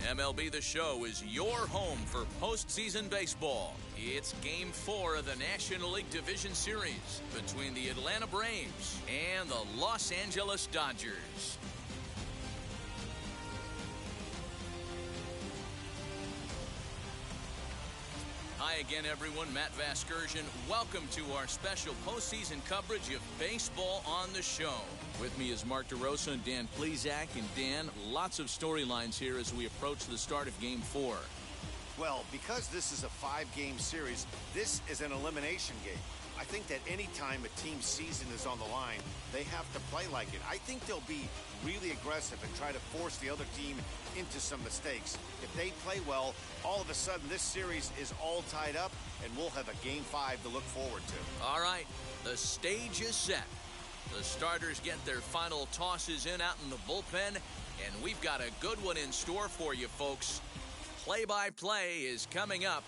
MLB The Show is your home for postseason baseball. It's Game 4 of the National League Division Series between the Atlanta Braves and the Los Angeles Dodgers. Hi again, everyone. Matt Vasgersian. Welcome to our special postseason coverage of Baseball on the Show. With me is Mark DeRosa and Dan Plesac. And Dan, lots of storylines here as we approach the start of Game 4. Well, because this is a 5-game series, this is an elimination game. I think that any time a team's season is on the line, they have to play like it. I think they'll be really aggressive and try to force the other team into some mistakes. If they play well, all of a sudden this series is all tied up, and we'll have a Game 5 to look forward to. All right, the stage is set. The starters get their final tosses in out in the bullpen, and we've got a good one in store for you, folks. Play-by-play is coming up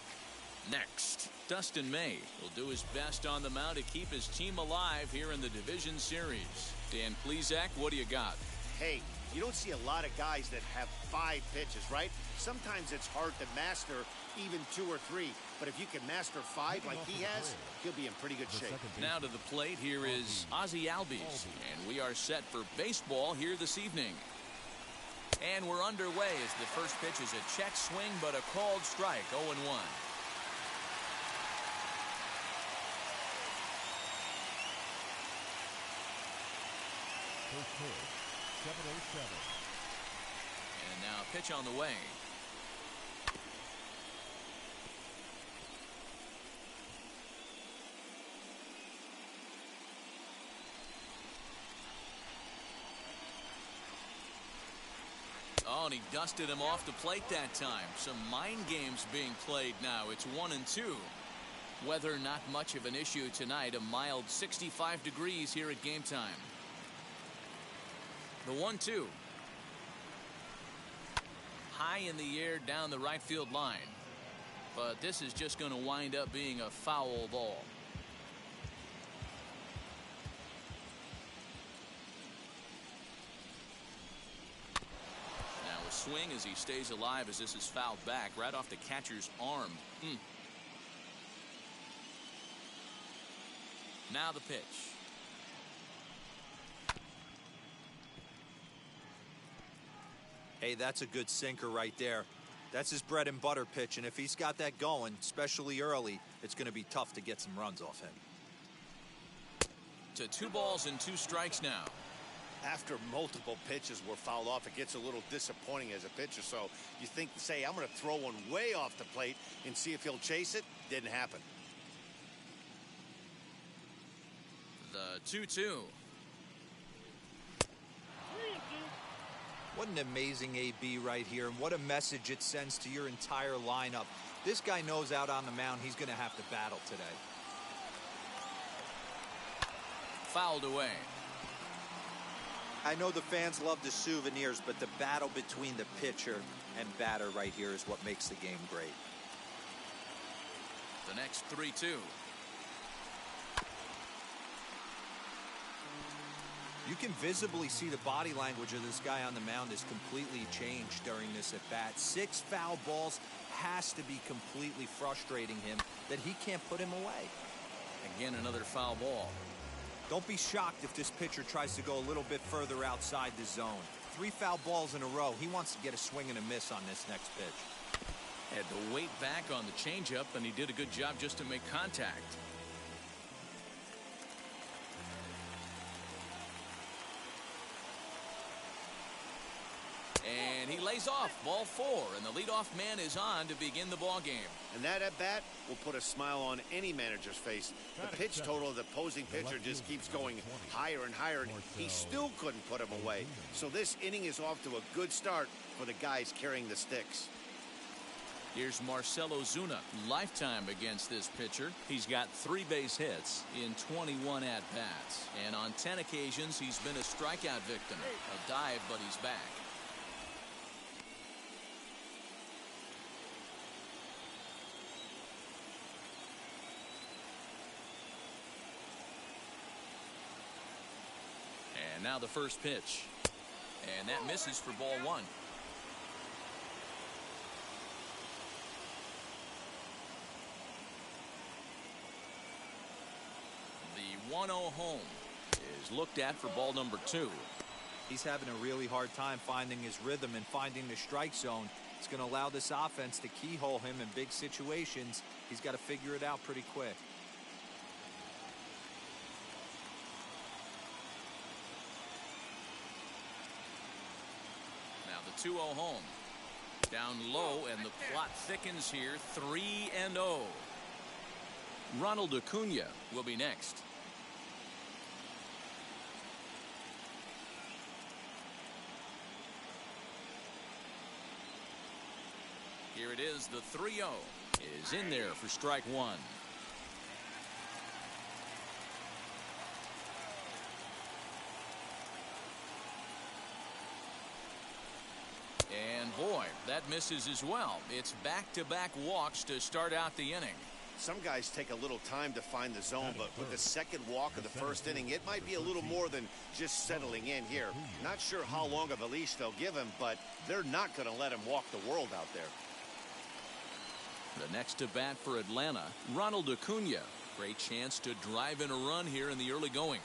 next. Dustin May will do his best on the mound to keep his team alive here in the division series. Dan Plesac, what do you got? Hey, you don't see a lot of guys that have 5 pitches, right? Sometimes it's hard to master even 2 or 3. But if you can master 5 like he has, he'll be in pretty good shape. Now to the plate, here is Ozzie Albies. And we are set for baseball here this evening. And we're underway as the first pitch is a check swing, but a called strike, 0-1. First pitch, 7-0-7. And now a pitch on the way. Oh, and he dusted him off the plate that time. Some mind games being played now. It's 1-2. Weather not much of an issue tonight. A mild 65 degrees here at game time. The 1-2. High in the air down the right field line. But this is just going to wind up being a foul ball. Now a swing as he stays alive as this is fouled back right off the catcher's arm. Now the pitch. Hey, that's a good sinker right there. That's his bread and butter pitch, and if he's got that going, especially early, it's going to be tough to get some runs off him. To 2 balls and 2 strikes now. After multiple pitches were fouled off, it gets a little disappointing as a pitcher. So you think, say, I'm going to throw one way off the plate and see if he'll chase it. Didn't happen. The 2-2. What an amazing AB right here, and what a message it sends to your entire lineup. This guy knows out on the mound he's going to have to battle today. Fouled away. I know the fans love the souvenirs, but the battle between the pitcher and batter right here is what makes the game great. The next 3-2. You can visibly see the body language of this guy on the mound is completely changed during this at-bat. 6 foul balls has to be completely frustrating him that he can't put him away. Again, another foul ball. Don't be shocked if this pitcher tries to go a little bit further outside the zone. 3 foul balls in a row. He wants to get a swing and a miss on this next pitch. Had to wait back on the changeup, and he did a good job just to make contact. And he lays off, ball 4, and the leadoff man is on to begin the ball game. And that at-bat will put a smile on any manager's face. The pitch total of the opposing pitcher just keeps going higher and higher, and he still couldn't put him away. So this inning is off to a good start for the guys carrying the sticks. Here's Marcell Ozuna, lifetime against this pitcher. He's got 3 base hits in 21 at-bats. And on 10 occasions, he's been a strikeout victim. A dive, but he's back. And now the first pitch. And that misses for ball 1. 1-0 home is looked at for ball number 2. He's having a really hard time finding his rhythm and finding the strike zone. It's going to allow this offense to keyhole him in big situations. He's got to figure it out pretty quick. Now the 2-0 home. Down low, and the plot thickens here. 3-0. Ronald Acuna will be next. Here it is. The 3-0 is in there for strike 1. And boy, that misses as well. It's back-to-back walks to start out the inning. Some guys take a little time to find the zone, but with the second walk of the first inning, it might be a little more than just settling in here. Not sure how long of a leash they'll give him, but they're not going to let him walk the world out there. The next to bat for Atlanta, Ronald Acuna. Great chance to drive in a run here in the early going.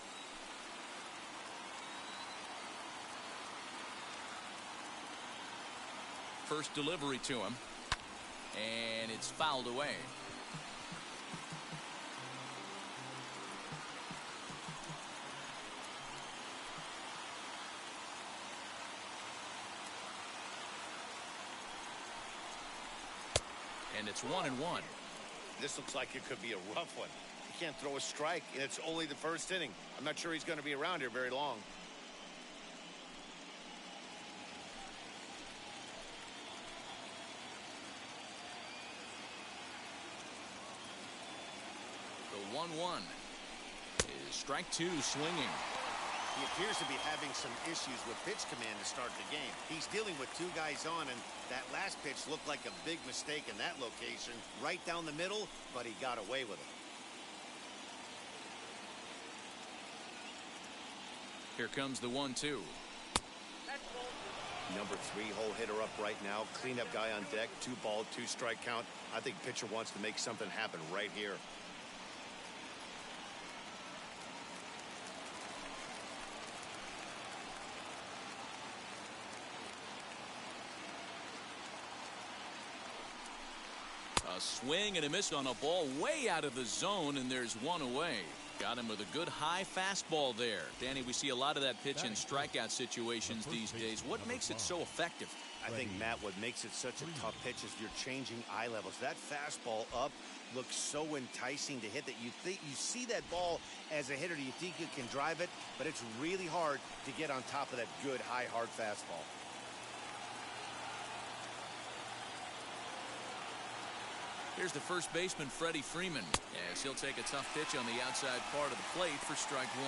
First delivery to him, and it's fouled away. And it's 1-1. This looks like it could be a rough one. He can't throw a strike, and it's only the first inning. I'm not sure he's going to be around here very long. The 1-1 is strike 2 swinging. He appears to be having some issues with pitch command to start the game. He's dealing with 2 guys on, and that last pitch looked like a big mistake in that location, right down the middle, but he got away with it. Here comes the 1-2. Number 3 hole hitter up right now. Cleanup guy on deck. 2 ball, 2 strike count. I think pitcher wants to make something happen right here. A swing and a miss on a ball way out of the zone, and there's 1 away. Got him with a good high fastball there. Danny, we see a lot of that pitch in strikeout situations these days. What makes it so effective? I think, Matt, what makes it such a tough pitch is you're changing eye levels. That fastball up looks so enticing to hit that you see that ball as a hitter, you think you can drive it, but it's really hard to get on top of that good high hard fastball. Here's the first baseman, Freddie Freeman, as he'll take a tough pitch on the outside part of the plate for strike 1.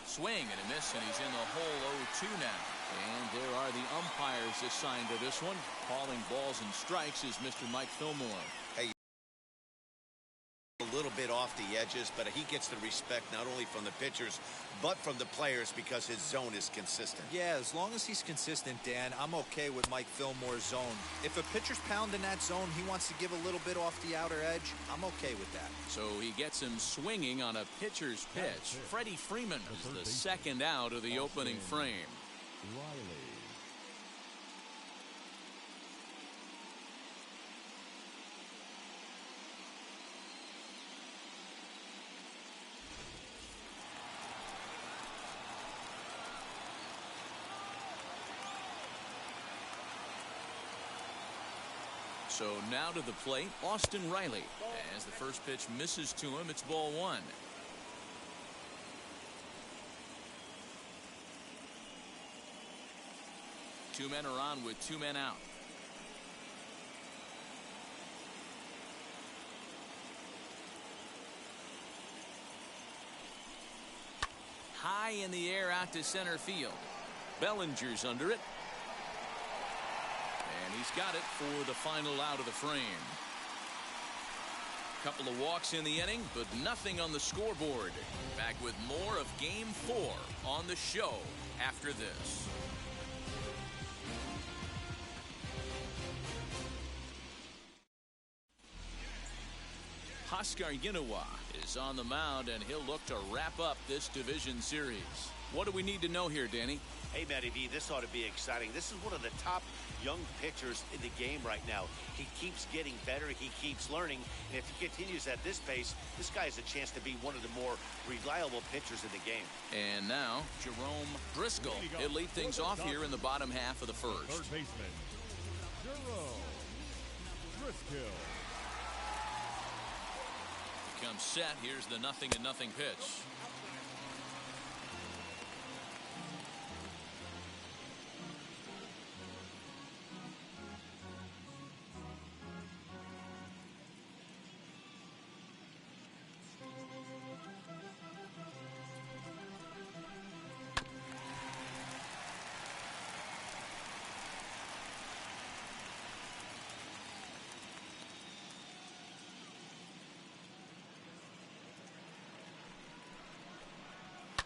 Swing and a miss, and he's in the hole 0-2 now. And there are the umpires assigned to this one. Calling balls and strikes is Mr. Mike Fillmore. Hey, a little bit off the edges, but he gets the respect not only from the pitchers but from the players because his zone is consistent. Yeah, as long as he's consistent, Dan, I'm okay with Mike Fillmore's zone. If a pitcher's pounding that zone, he wants to give a little bit off the outer edge, I'm okay with that. So he gets him swinging on a pitcher's pitch. Freddie Freeman is the second out of the opening frame. Riley. So now to the plate, Austin Riley. As the first pitch misses to him, it's ball 1. Two men are on with 2 men out. High in the air out to center field. Bellinger's under it. And he's got it for the final out of the frame. Couple of walks in the inning, but nothing on the scoreboard. Back with more of Game 4 on the show after this. Huascar Ynoa is on the mound, and he'll look to wrap up this division series. What do we need to know here, Danny? Hey, Matty V, this ought to be exciting. This is one of the top young pitchers in the game right now. He keeps getting better. He keeps learning. And if he continues at this pace, this guy has a chance to be one of the more reliable pitchers in the game. And now, Jerome Driscoll. He'll lead things off here in the bottom half of the first. Third baseman, Jerome Driscoll. Comes set. Here's the 0-0 pitch.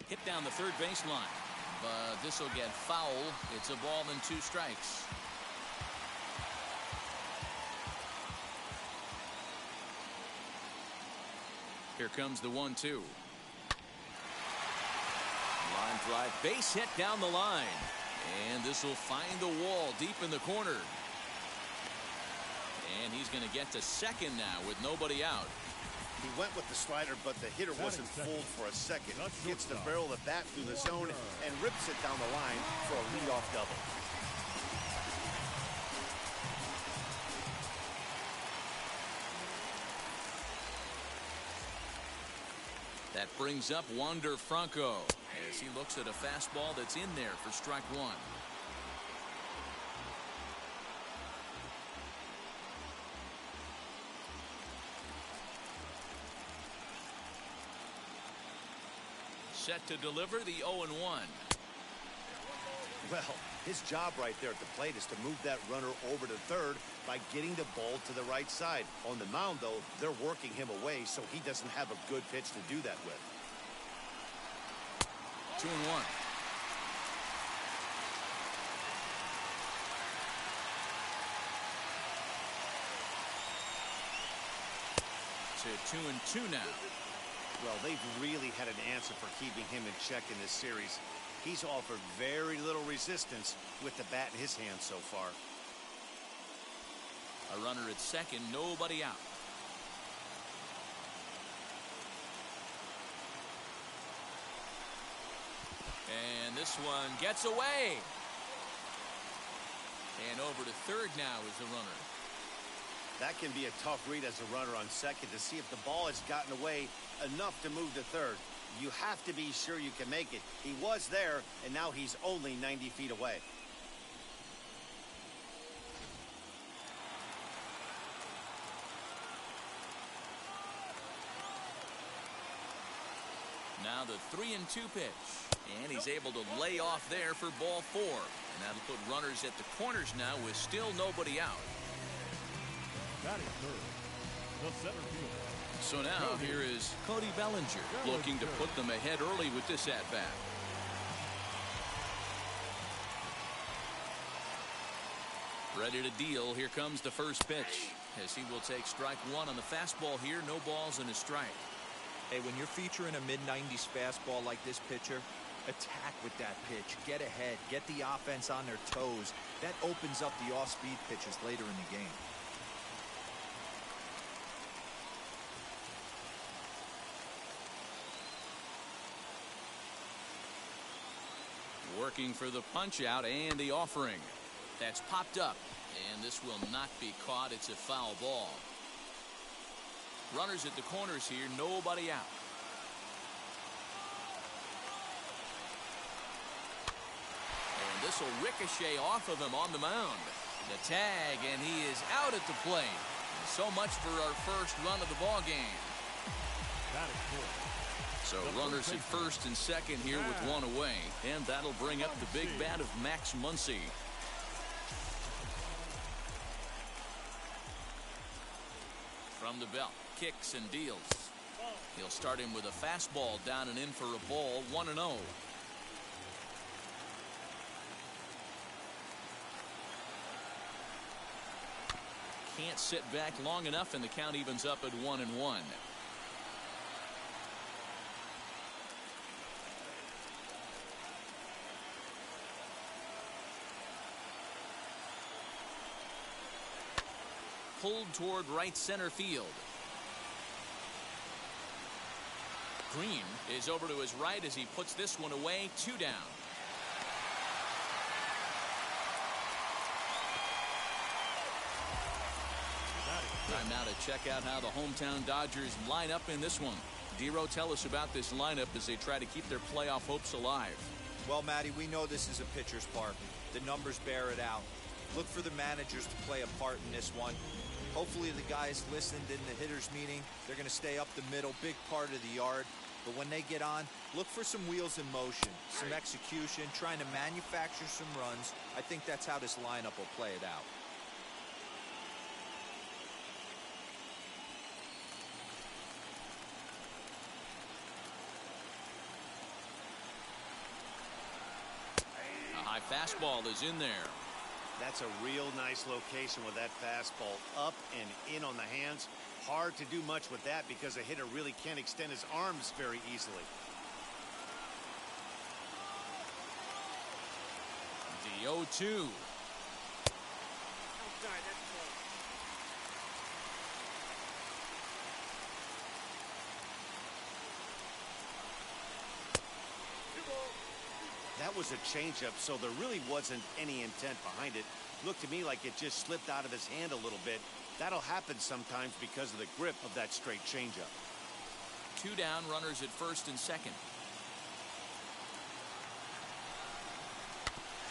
Hit down the third baseline, but this will get foul. It's a ball and 2 strikes. Here comes the 1-2. Line drive, base hit down the line, and this will find the wall deep in the corner. And he's going to get to second now with nobody out. He went with the slider, but the hitter wasn't fooled for a second. Gets the barrel of the bat through the zone and rips it down the line for a leadoff double. That brings up Wander Franco as he looks at a fastball that's in there for strike 1. Set to deliver the 0-1. Well, his job right there at the plate is to move that runner over to third by getting the ball to the right side. On the mound, though, they're working him away, so he doesn't have a good pitch to do that with. 2-1. To 2-2 now. Well, they've really had an answer for keeping him in check in this series. He's offered very little resistance with the bat in his hand so far. A runner at second, nobody out. And this one gets away. And over to third now is the runner. That can be a tough read as a runner on second to see if the ball has gotten away enough to move to third. You have to be sure you can make it. He was there, and now he's only 90 feet away. Now the 3-2 pitch. And he's able to lay off there for ball 4. And that'll put runners at the corners now with still nobody out. Batting third, the center fielder. So now here is Cody Bellinger looking to put them ahead early with this at-bat. Ready to deal. Here comes the first pitch as he will take strike 1 on the fastball here. No balls and a strike. Hey, when you're featuring a mid-90s fastball like this pitcher, attack with that pitch. Get ahead. Get the offense on their toes. That opens up the off-speed pitches later in the game. Working for the punch out and the offering. That's popped up, and this will not be caught. It's a foul ball. Runners at the corners here, nobody out. And this will ricochet off of him on the mound. The tag, and he is out at the plate. So much for our first run of the ball game. That is cool. So runners at first and second here with one away, and that'll bring up the big bat of Max Muncy. From the belt, kicks and deals. He'll start him with a fastball down and in for a ball, 1-0. Can't sit back long enough, and the count evens up at 1-1. Pulled toward right center field. Green is over to his right as he puts this one away. 2 down. Time now to check out how the hometown Dodgers line up in this one. Dero, tell us about this lineup as they try to keep their playoff hopes alive. Well, Matty, we know this is a pitcher's park. The numbers bear it out. Look for the managers to play a part in this one. Hopefully the guys listened in the hitters meeting. They're going to stay up the middle, big part of the yard. But when they get on, look for some wheels in motion, some execution, trying to manufacture some runs. I think that's how this lineup will play it out. A high fastball is in there. That's a real nice location with that fastball up and in on the hands. Hard to do much with that because a hitter really can't extend his arms very easily. The 0-2. That was a changeup, so there really wasn't any intent behind it. Looked to me like it just slipped out of his hand a little bit. That'll happen sometimes because of the grip of that straight changeup. 2 down, runners at first and second.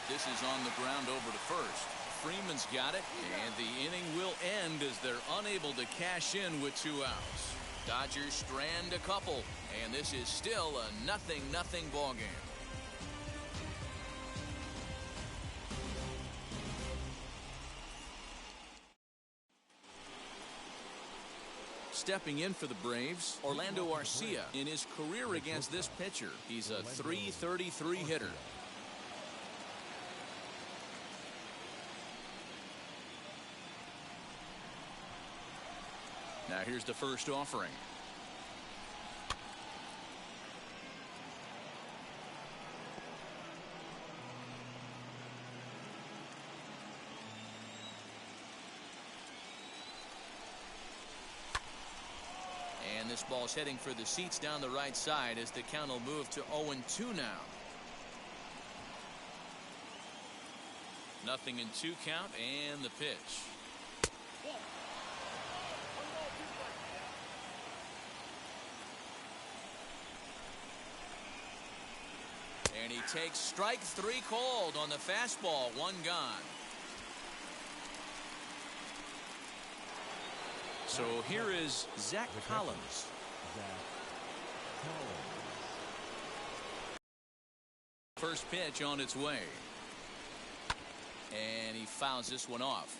This is on the ground over to first. Freeman's got it, and the inning will end as they're unable to cash in with 2 outs. Dodgers strand a couple, and this is still a 0-0 ball game. Stepping in for the Braves, Orlando Arcia. In his career against this pitcher, he's a .333 hitter. Now here's the first offering. And this ball's heading for the seats down the right side as the count will move to 0-2 now. 0-2 count and the pitch. And he takes strike 3 called on the fastball. 1 gone. So here is Zach Collins. First pitch on its way. And he fouls this one off.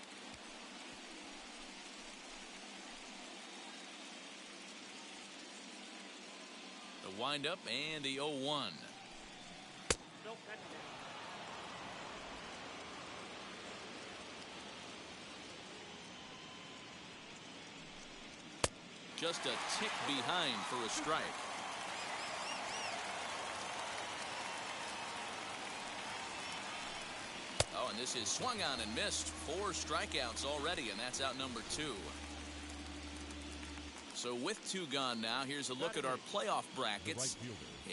The windup and the 0-1. Just a tick behind for a strike. Oh, and this is swung on and missed. 4 strikeouts already, and that's out number 2. So with 2 gone now, here's a look at our playoff brackets.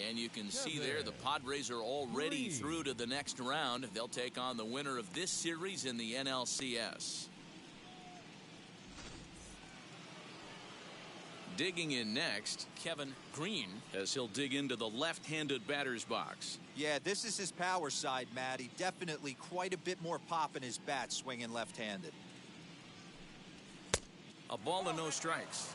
And you can see there the Padres are already through to the next round. They'll take on the winner of this series in the NLCS. Digging in next, Kevin Green, as he'll dig into the left-handed batter's box. Yeah, this is his power side, Matty. Definitely quite a bit more pop in his bat swinging left-handed. A ball and no strikes.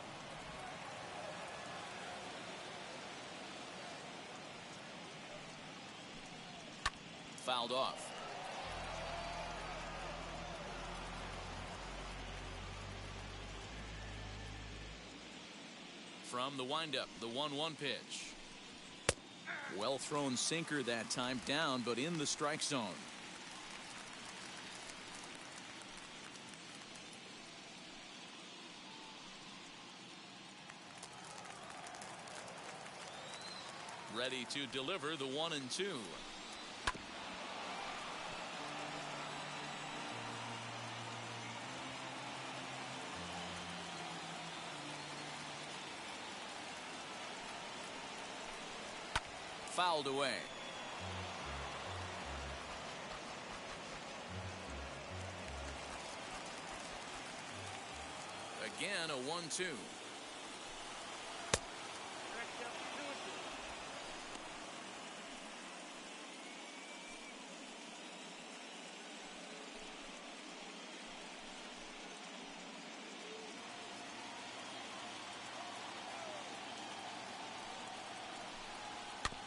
Fouled off. From the windup, the 1-1 pitch. Well thrown sinker that time, down but in the strike zone. Ready to deliver the 1-2. Fouled away. Again, a 1-2.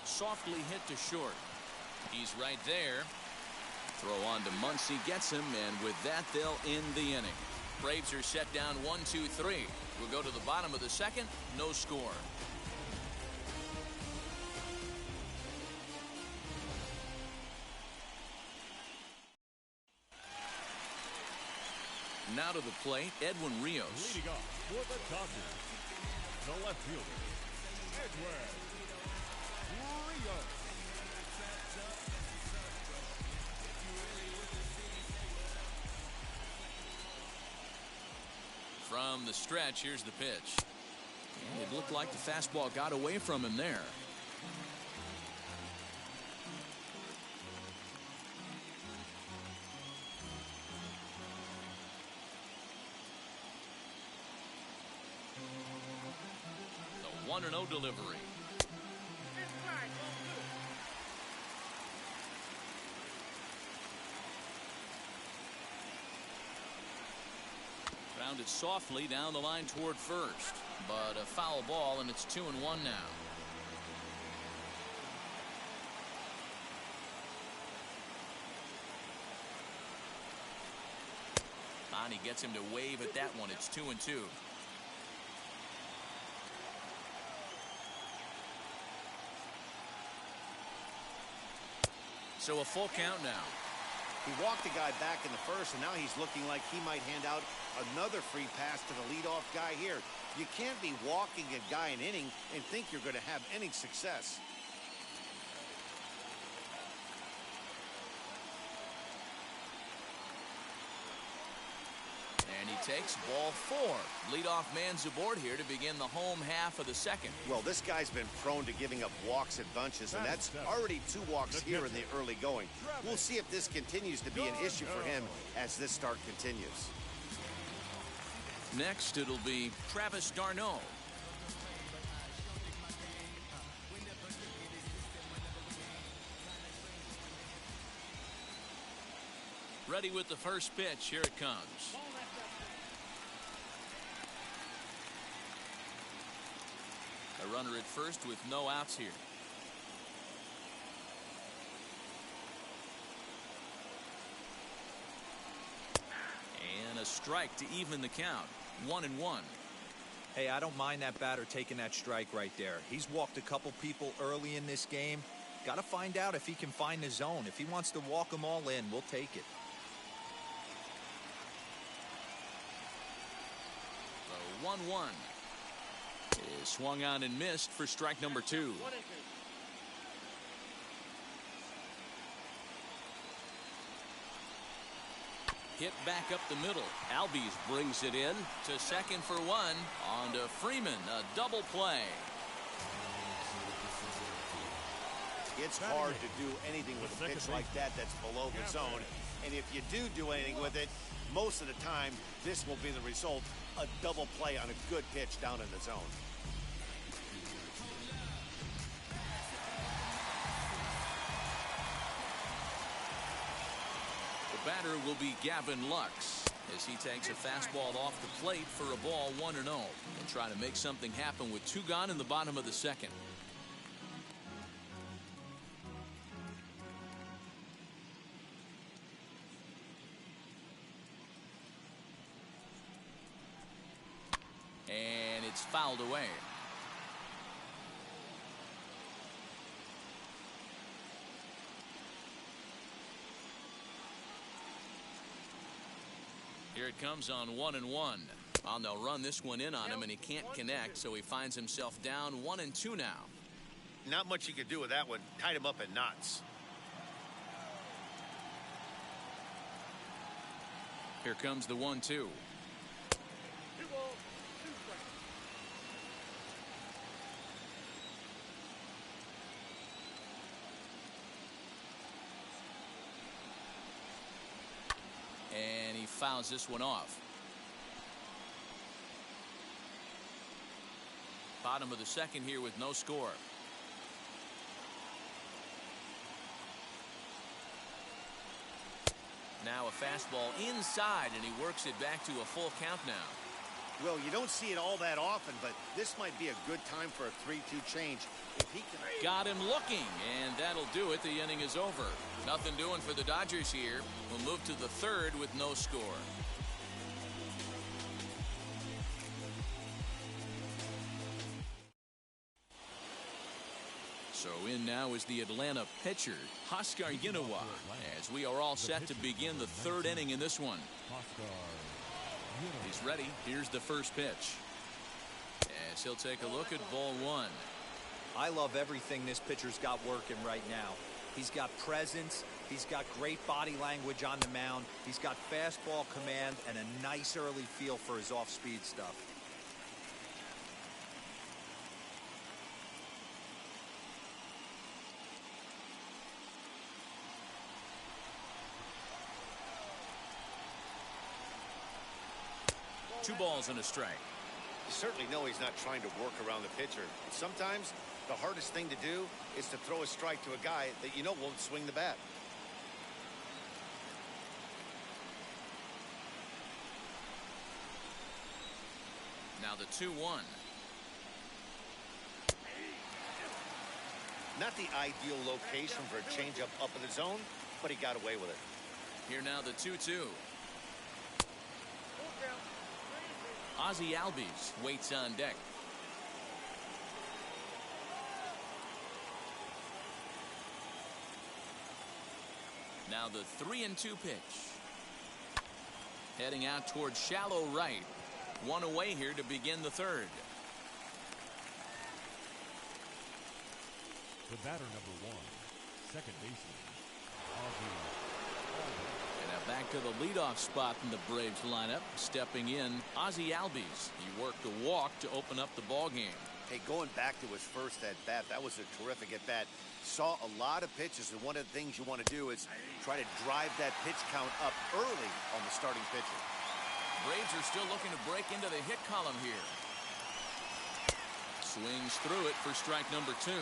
Softly hit to short. He's right there. Throw on to Muncy, gets him, and with that they'll end the inning. Braves are set down 1-2-3. We'll go to the bottom of the second. No score. Now to the plate, Edwin Rios. Leading off for the Dodgers, the left fielder, Edwin Rios. From the stretch, here's the pitch. And it looked like the fastball got away from him there. The 1-0 delivery. Grounded softly down the line toward first, but a foul ball, and it's 2-1 now. He gets him to wave at that one. It's 2-2. So a full count now. He walked the guy back in the first, and now he's looking like he might hand out another free pass to the leadoff guy here. You can't be walking a guy an inning and think you're going to have any success. And he takes ball 4. Leadoff man's aboard here to begin the home half of the second. Well, this guy's been prone to giving up walks at bunches, and that's already 2 walks here in the early going. We'll see if this continues to be an issue for him as this start continues. Next, it'll be Travis d'Arnaud. Ready with the first pitch. Here it comes. A runner at first with no outs here. And a strike to even the count. 1-1. Hey, I don't mind that batter taking that strike right there. He's walked a couple people early in this game. Got to find out if he can find the zone. If he wants to walk them all in, we'll take it. The 1-1 is swung on and missed for strike number 2. Hit back up the middle. Albies brings it in to second for 1. On to Freeman, a double play. It's hard to do anything with a pitch like that that's below the zone. And if you do anything with it, most of the time, this will be the result. A double play on a good pitch down in the zone. The batter will be Gavin Lux as he takes a fastball off the plate for a ball 1-0. They'll try to make something happen with 2 gone in the bottom of the second. And it's fouled away. Here it comes on 1-1. Well, they'll run this one in on him, and he can't connect, so he finds himself down 1-2 now. Not much you could do with that one. Tied him up in knots. Here comes the 1-2. And he fouls this one off. Bottom of the second here with no score. Now a fastball inside, and he works it back to a full count now. Well, you don't see it all that often, but this might be a good time for a 3-2 change. If he can... Got him looking, and that'll do it. The inning is over. Nothing doing for the Dodgers here. We'll move to the third with no score. So in now is the Atlanta pitcher, Huskar Yinowa, as we are all set to begin the third inning in this one. He's ready. Here's the first pitch. As he'll take a look at ball one. I love everything this pitcher's got working right now. He's got presence. He's got great body language on the mound. He's got fastball command and a nice early feel for his off-speed stuff. Two balls and a strike. You certainly know he's not trying to work around the pitcher. Sometimes the hardest thing to do is to throw a strike to a guy that you know won't swing the bat. Now the 2-1. Not the ideal location for a changeup up in the zone, but he got away with it. Here now the 2-2. Ozzie Albies waits on deck. Now the 3-2 pitch. Heading out towards shallow right. One away here to begin the third. The batter number one, second baseman, And now back to the leadoff spot in the Braves lineup. Stepping in, Ozzie Albies. He worked a walk to open up the ball game. Hey, going back to his first at-bat, that was a terrific at-bat. Saw a lot of pitches, and one of the things you want to do is try to drive that pitch count up early on the starting pitcher. Braves are still looking to break into the hit column here. Swings through it for strike number 2.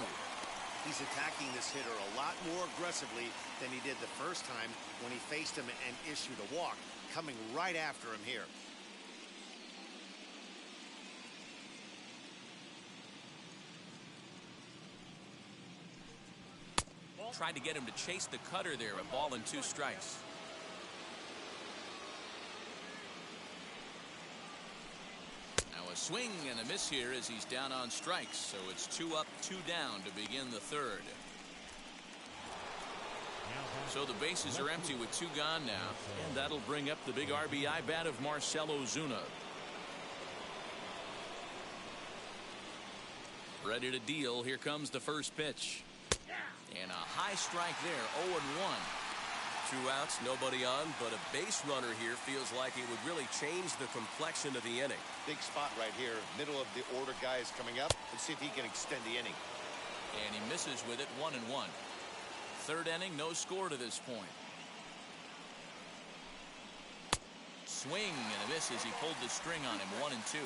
He's attacking this hitter a lot more aggressively than he did the first time when he faced him and issued a walk. Coming right after him here. Tried to get him to chase the cutter there. A ball and 2 strikes. Now a swing and a miss here as he's down on strikes. So it's 2 up, 2 down to begin the third. So the bases are empty with 2 gone now. And that'll bring up the big RBI bat of Marcell Ozuna. Ready to deal. Here comes the first pitch. And a high strike there, 0-1. 2 outs, nobody on, but a base runner here feels like it would really change the complexion of the inning. Big spot right here. Middle of the order guy is coming up. Let's see if he can extend the inning. And he misses with it, 1-1. Third inning, no score to this point. Swing and a miss as he pulled the string on him, 1-2.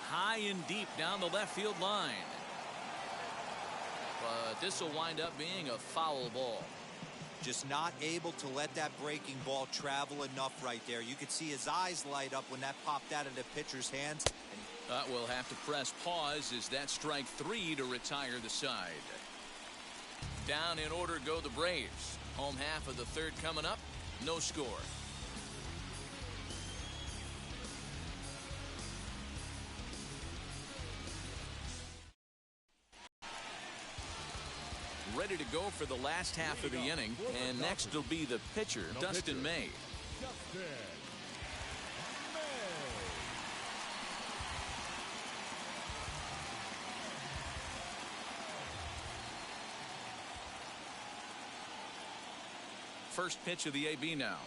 High and deep down the left field line. But this will wind up being a foul ball. Just not able to let that breaking ball travel enough right there. You could see his eyes light up when that popped out of the pitcher's hands. We'll have to press pause as that strike 3 to retire the side. Down in order go the Braves. Home half of the third coming up. No score. ready to go for the last half of the inning. And next will be the pitcher, Dustin May. Dustin May. First pitch of the AB now.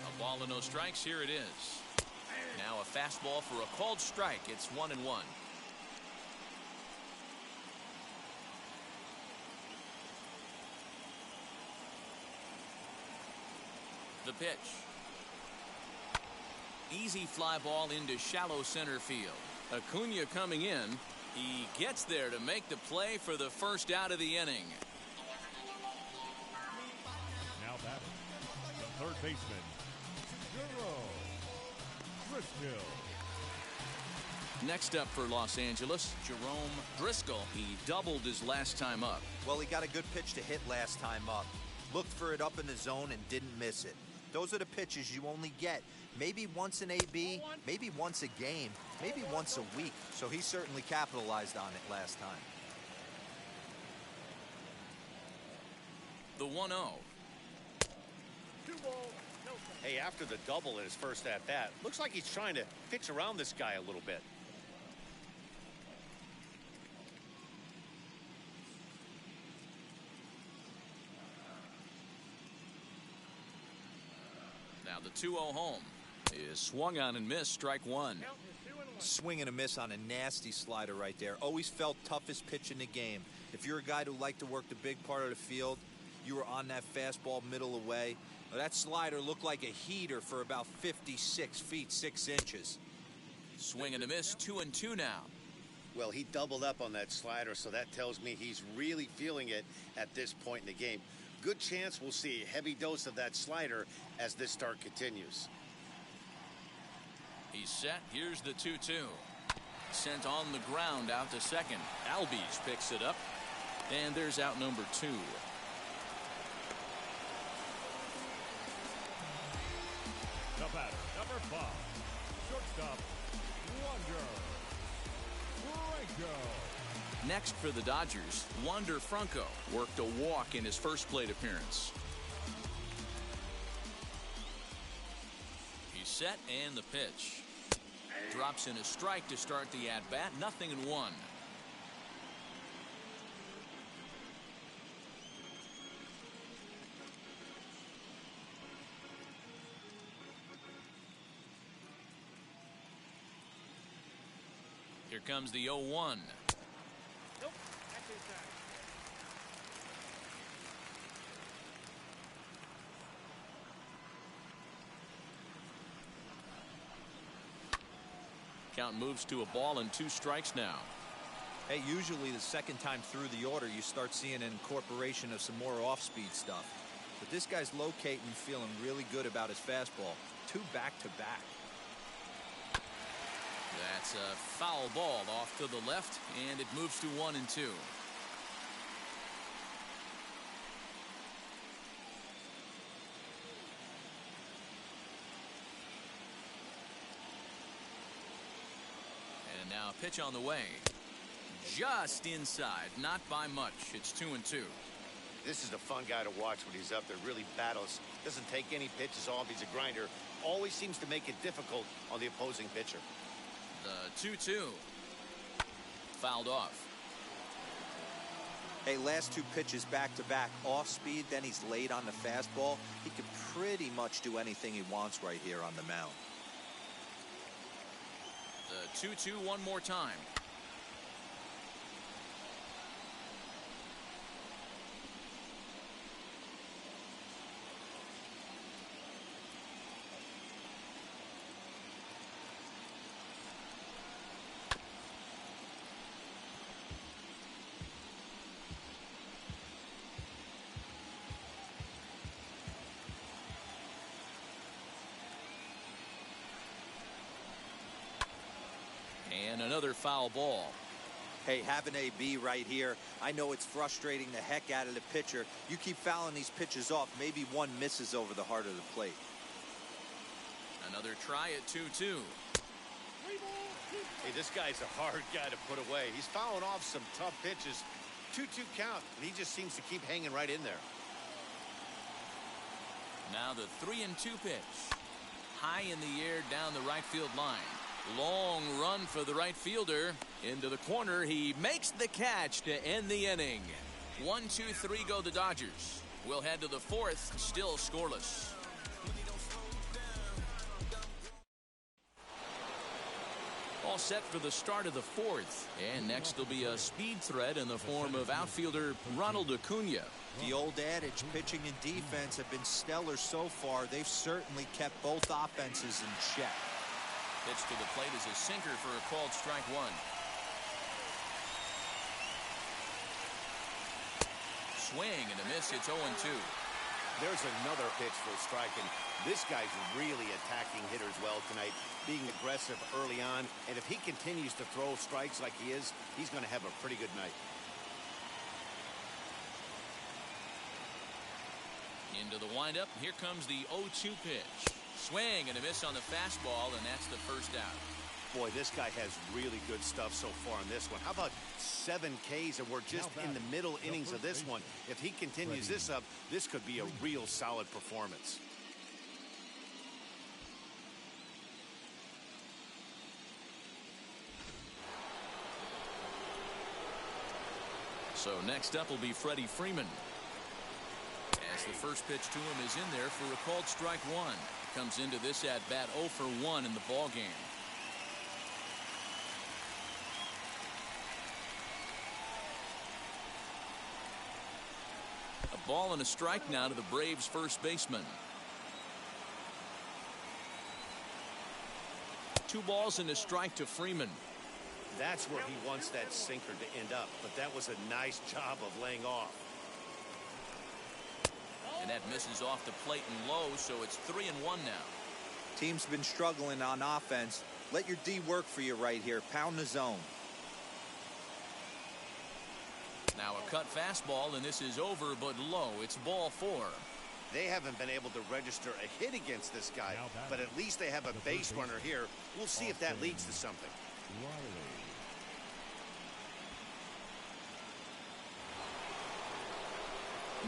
A ball and no strikes. Here it is. Now a fastball for a called strike. It's 1-1. The pitch. Easy fly ball into shallow center field. Acuna coming in. He gets there to make the play for the first out of the inning. Now batting, the third baseman, Jerome Driscoll. Next up for Los Angeles, Jerome Driscoll. He doubled his last time up. Well, he got a good pitch to hit last time up. Looked for it up in the zone and didn't miss it. Those are the pitches you only get maybe once an AB, maybe once a game, maybe once a week. So he certainly capitalized on it last time. The 1-0. Hey, after the double in his first at-bat, looks like he's trying to pitch around this guy a little bit. Now the 2-0 home is swung on and missed. Strike one. Swing and a miss on a nasty slider right there. Always felt toughest pitch in the game. If you're a guy who liked to work the big part of the field, you were on that fastball middle away. That slider looked like a heater for about 56 feet 6 inches. Swing and a miss. 2-2 now. Well, he doubled up on that slider, so that tells me he's really feeling it at this point in the game. Good chance we'll see a heavy dose of that slider as this start continues. He's set. Here's the 2-2. Sent on the ground out to second. Albies picks it up. And there's out number 2. The batter, number 5, shortstop, Wander Franco. Next for the Dodgers, Wander Franco worked a walk in his first plate appearance. He's set and the pitch. Drops in a strike to start the at-bat. 0-1. Here comes the 0-1. Nope, that's inside. Count moves to a ball and 2 strikes now. Hey, usually the second time through the order, you start seeing an incorporation of some more off-speed stuff. But this guy's locating, feeling really good about his fastball. 2 back-to-back. That's a foul ball off to the left, and it moves to 1-2. And now a pitch on the way. Just inside, not by much. It's 2-2. This is a fun guy to watch when he's up there. Really battles. Doesn't take any pitches off. He's a grinder. Always seems to make it difficult on the opposing pitcher. The 2-2. Fouled off. Hey, last 2 pitches back-to-back off speed, then he's laid on the fastball. He can pretty much do anything he wants right here on the mound. The 2-2 one more time. And another foul ball. Hey, have an AB right here. I know it's frustrating the heck out of the pitcher. You keep fouling these pitches off, maybe one misses over the heart of the plate. Another try at 2-2. Hey, this guy's a hard guy to put away. He's fouling off some tough pitches. 2-2 count, and he just seems to keep hanging right in there. Now the 3-2 pitch. High in the air down the right field line. Long run for the right fielder. Into the corner. He makes the catch to end the inning. 1-2-3 go the Dodgers. We'll head to the fourth, still scoreless. All set for the start of the fourth. And next will be a speed threat in the form of outfielder Ronald Acuna. The old adage, pitching and defense have been stellar so far. They've certainly kept both offenses in check. Pitch to the plate is a sinker for a called strike one. Swing and a miss. It's 0-2. There's another pitch for a strike, and this guy's really attacking hitters well tonight, being aggressive early on, and if he continues to throw strikes like he is, he's going to have a pretty good night. Into the windup. Here comes the 0-2 pitch. Swing and a miss on the fastball, and that's the first out. Boy, this guy has really good stuff so far in this one. How about 7 Ks, and we're just in the middle innings of this one. If he continues this up, this could be a real solid performance. So next up will be Freddie Freeman. As the first pitch to him is in there for a called strike one. Comes into this at bat 0 for 1 in the ball game. A ball and a strike now to the Braves first baseman. 2 balls and a strike to Freeman. That's where he wants that sinker to end up, but that was a nice job of laying off. And that misses off the plate and low, so it's 3-1 now. Team's been struggling on offense. Let your D work for you right here. Pound the zone. Now a cut fastball, and this is over but low. It's ball 4. They haven't been able to register a hit against this guy, but at least they have a base runner here. We'll see if that leads to something.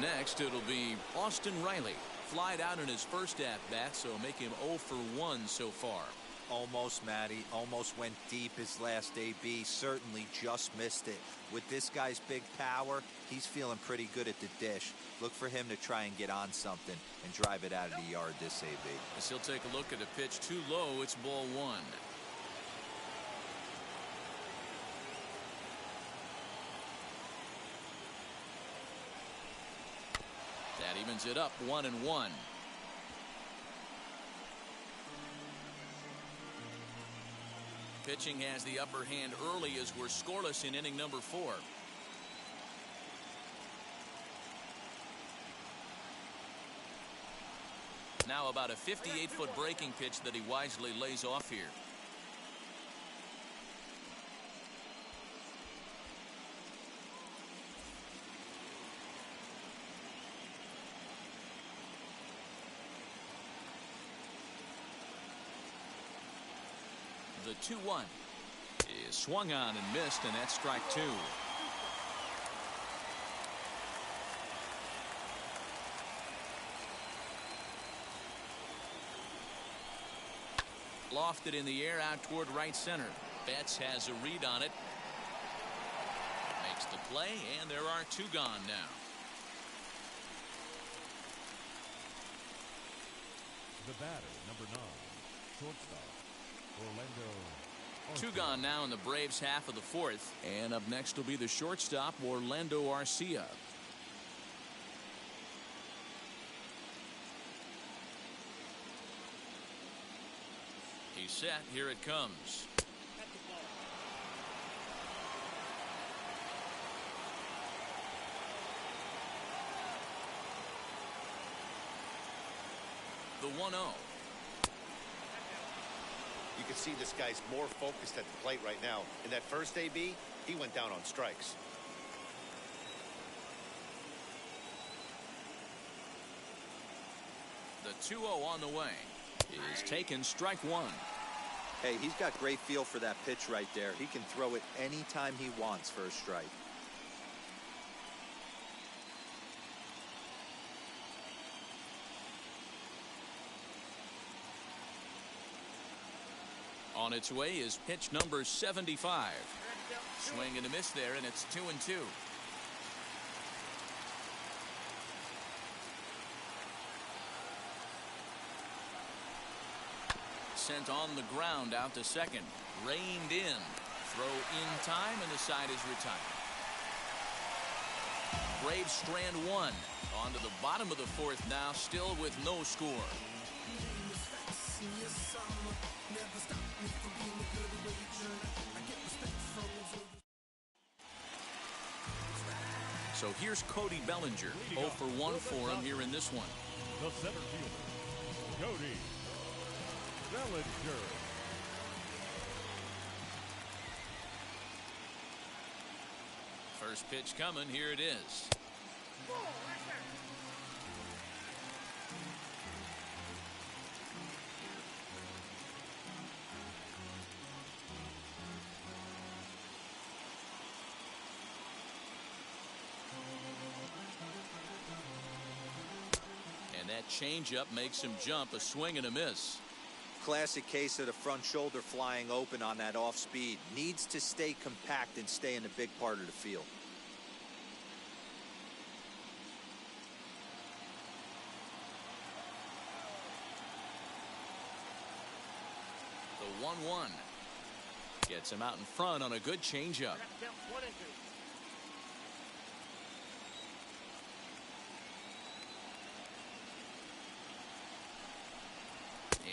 Next, it'll be Austin Riley. Flied out in his first at-bat, so make him 0 for 1 so far. Almost, Matty. Almost went deep his last AB. Certainly just missed it. With this guy's big power, he's feeling pretty good at the dish. Look for him to try and get on something and drive it out of the yard this AB. As he'll take a look at a pitch too low, it's ball 1. That evens it up 1-1. Pitching has the upper hand early as we're scoreless in inning number 4. Now about a 58-foot breaking pitch that he wisely lays off here. The 2-1 is swung on and missed, and that's strike 2. Lofted in the air out toward right center. Betts has a read on it. Makes the play, and there are 2 gone now. The batter, number 9, shortstop, Orlando. 2 gone now in the Braves half of the 4th. And up next will be the shortstop, Orlando Arcia. He's set. Here it comes. The 1-0. You can see this guy's more focused at the plate right now. In that first AB, he went down on strikes. The 2-0 on the way. is taken, strike one. Hey, he's got great feel for that pitch right there. He can throw it anytime he wants for a strike. On its way is pitch number 75. Swing and a miss there, and it's 2-2. Sent on the ground out to second. Reined in. Throw in time, and the side is retired. Braves strand one. On to the bottom of the fourth now, still with no score. So here's Cody Bellinger. 0 for 1 for him here in this one. The center fielder, Cody Bellinger. First pitch coming. Here it is. And that changeup makes him jump. A swing and a miss. Classic case of the front shoulder flying open on that off speed. Needs to stay compact and stay in the big part of the field. The 1-1 gets him out in front on a good changeup.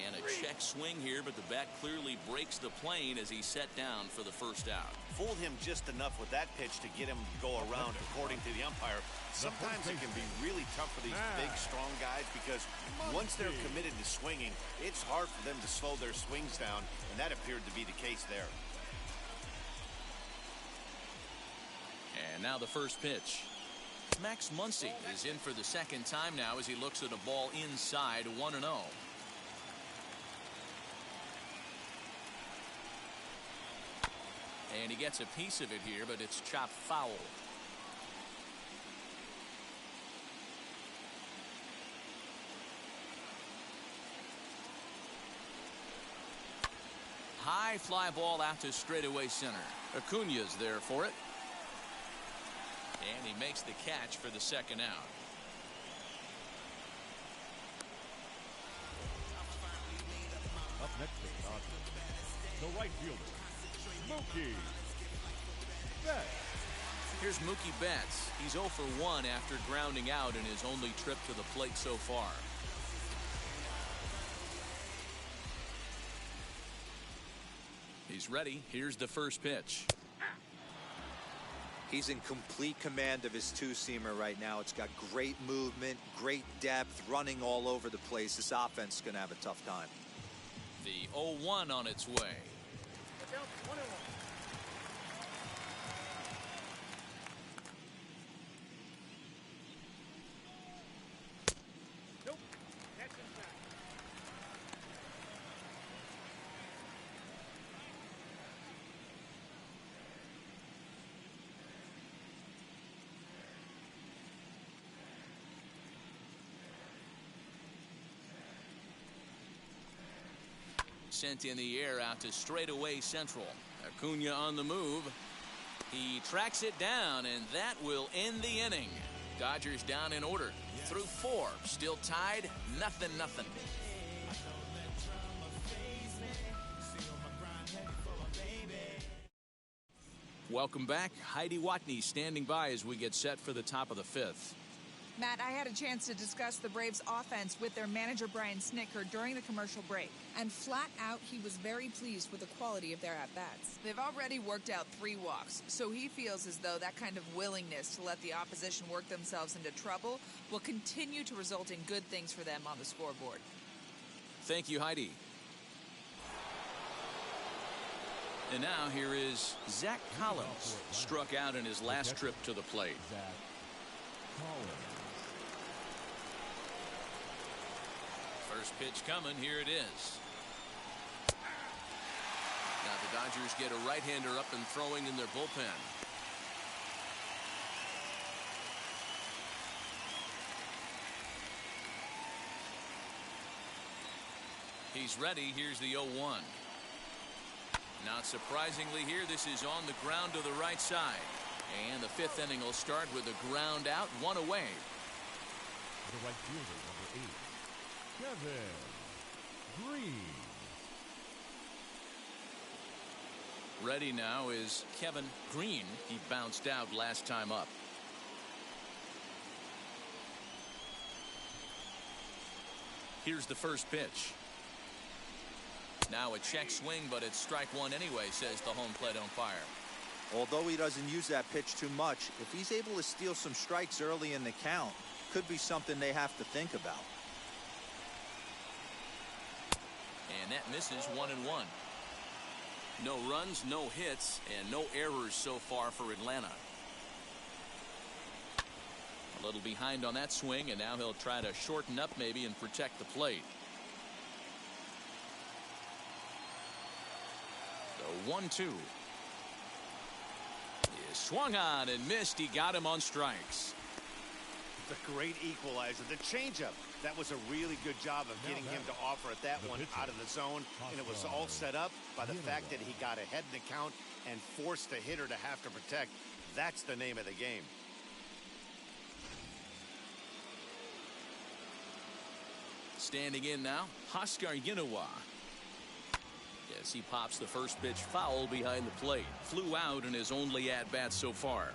And a check swing here, but the bat clearly breaks the plane as he's set down for the first out. Fooled him just enough with that pitch to get him to go around, according to the umpire. Sometimes it can be really tough for these big, strong guys because once they're committed to swinging, it's hard for them to slow their swings down, and that appeared to be the case there. And now the first pitch. Max Muncy is in for the second time now as he looks at a ball inside, 1-0. And he gets a piece of it here, but it's chopped foul. High fly ball out to straightaway center. Acuna's there for it. And he makes the catch for the second out. Up next to Dodgers, the right fielder, Mookie Betts. Here's Mookie Betts. He's 0 for 1 after grounding out in his only trip to the plate so far. He's ready. Here's the first pitch. He's in complete command of his two-seamer right now. It's got great movement, great depth, running all over the place. This offense is going to have a tough time. The 0-1 on its way. Nope. That's inside. Sent in the air out to straightaway central. Acuna on the move. He tracks it down, and that will end the inning. Dodgers down in order. Through 4. Still tied. 0-0. Welcome back. Heidi Watney standing by as we get set for the top of the 5th. Matt, I had a chance to discuss the Braves' offense with their manager, Brian Snitker, during the commercial break. And flat out, he was very pleased with the quality of their at-bats. They've already worked out 3 walks, so he feels as though that kind of willingness to let the opposition work themselves into trouble will continue to result in good things for them on the scoreboard. Thank you, Heidi. And now here is Zach Collins, struck out in his last trip to the plate. First pitch coming. Here it is. Now the Dodgers get a right-hander up and throwing in their bullpen. He's ready. Here's the 0-1. Not surprisingly here, this is on the ground to the right side. And the fifth inning will start with a ground out, one away. The right fielder, number 8, Kevin Green. Ready now is Kevin Green. He bounced out last time up. Here's the first pitch. Now a check swing, but it's strike one anyway, says the home plate umpire. Although he doesn't use that pitch too much, if he's able to steal some strikes early in the count, could be something they have to think about. And that misses 1-1. No runs, no hits, and no errors so far for Atlanta. A little behind on that swing, and now he'll try to shorten up maybe and protect the plate. The 1-2. Is swung on and missed. He got him on strikes. It's a great equalizer. The changeup. That was a really good job of getting him to offer at that one out of the zone. And it was all set up by the fact that he got ahead in the count and forced the hitter to have to protect. That's the name of the game. Standing in now, Huascar Ynoa. Yes, he pops the first pitch foul behind the plate. Flew out in his only at-bat so far.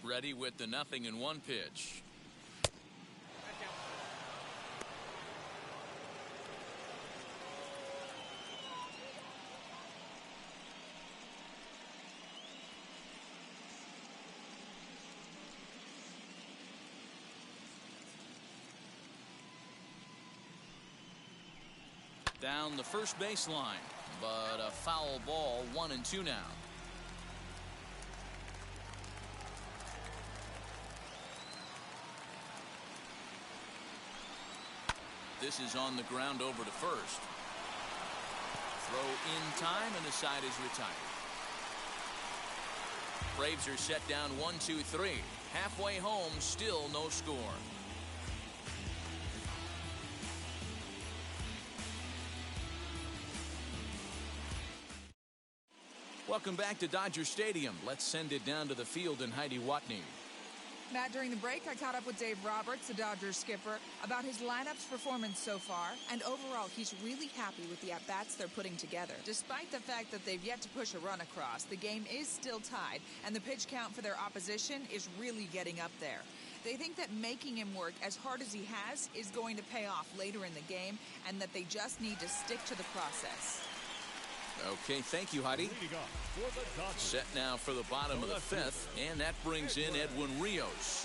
Ready with the 0-1 pitch. Down the first baseline, but a foul ball. 1-2 now. This is on the ground over to first. Throw in time, and the side is retired. Braves are set down 1-2-3. Halfway home, still no score. Welcome back to Dodger Stadium. Let's send it down to the field and Heidi Watney. Matt, during the break, I caught up with Dave Roberts, the Dodgers skipper, about his lineup's performance so far, and overall, he's really happy with the at-bats they're putting together. Despite the fact that they've yet to push a run across, the game is still tied, and the pitch count for their opposition is really getting up there. They think that making him work as hard as he has is going to pay off later in the game, and that they just need to stick to the process. Okay, thank you, Heidi. Set now for the bottom of the fifth, and that brings in Edwin Rios.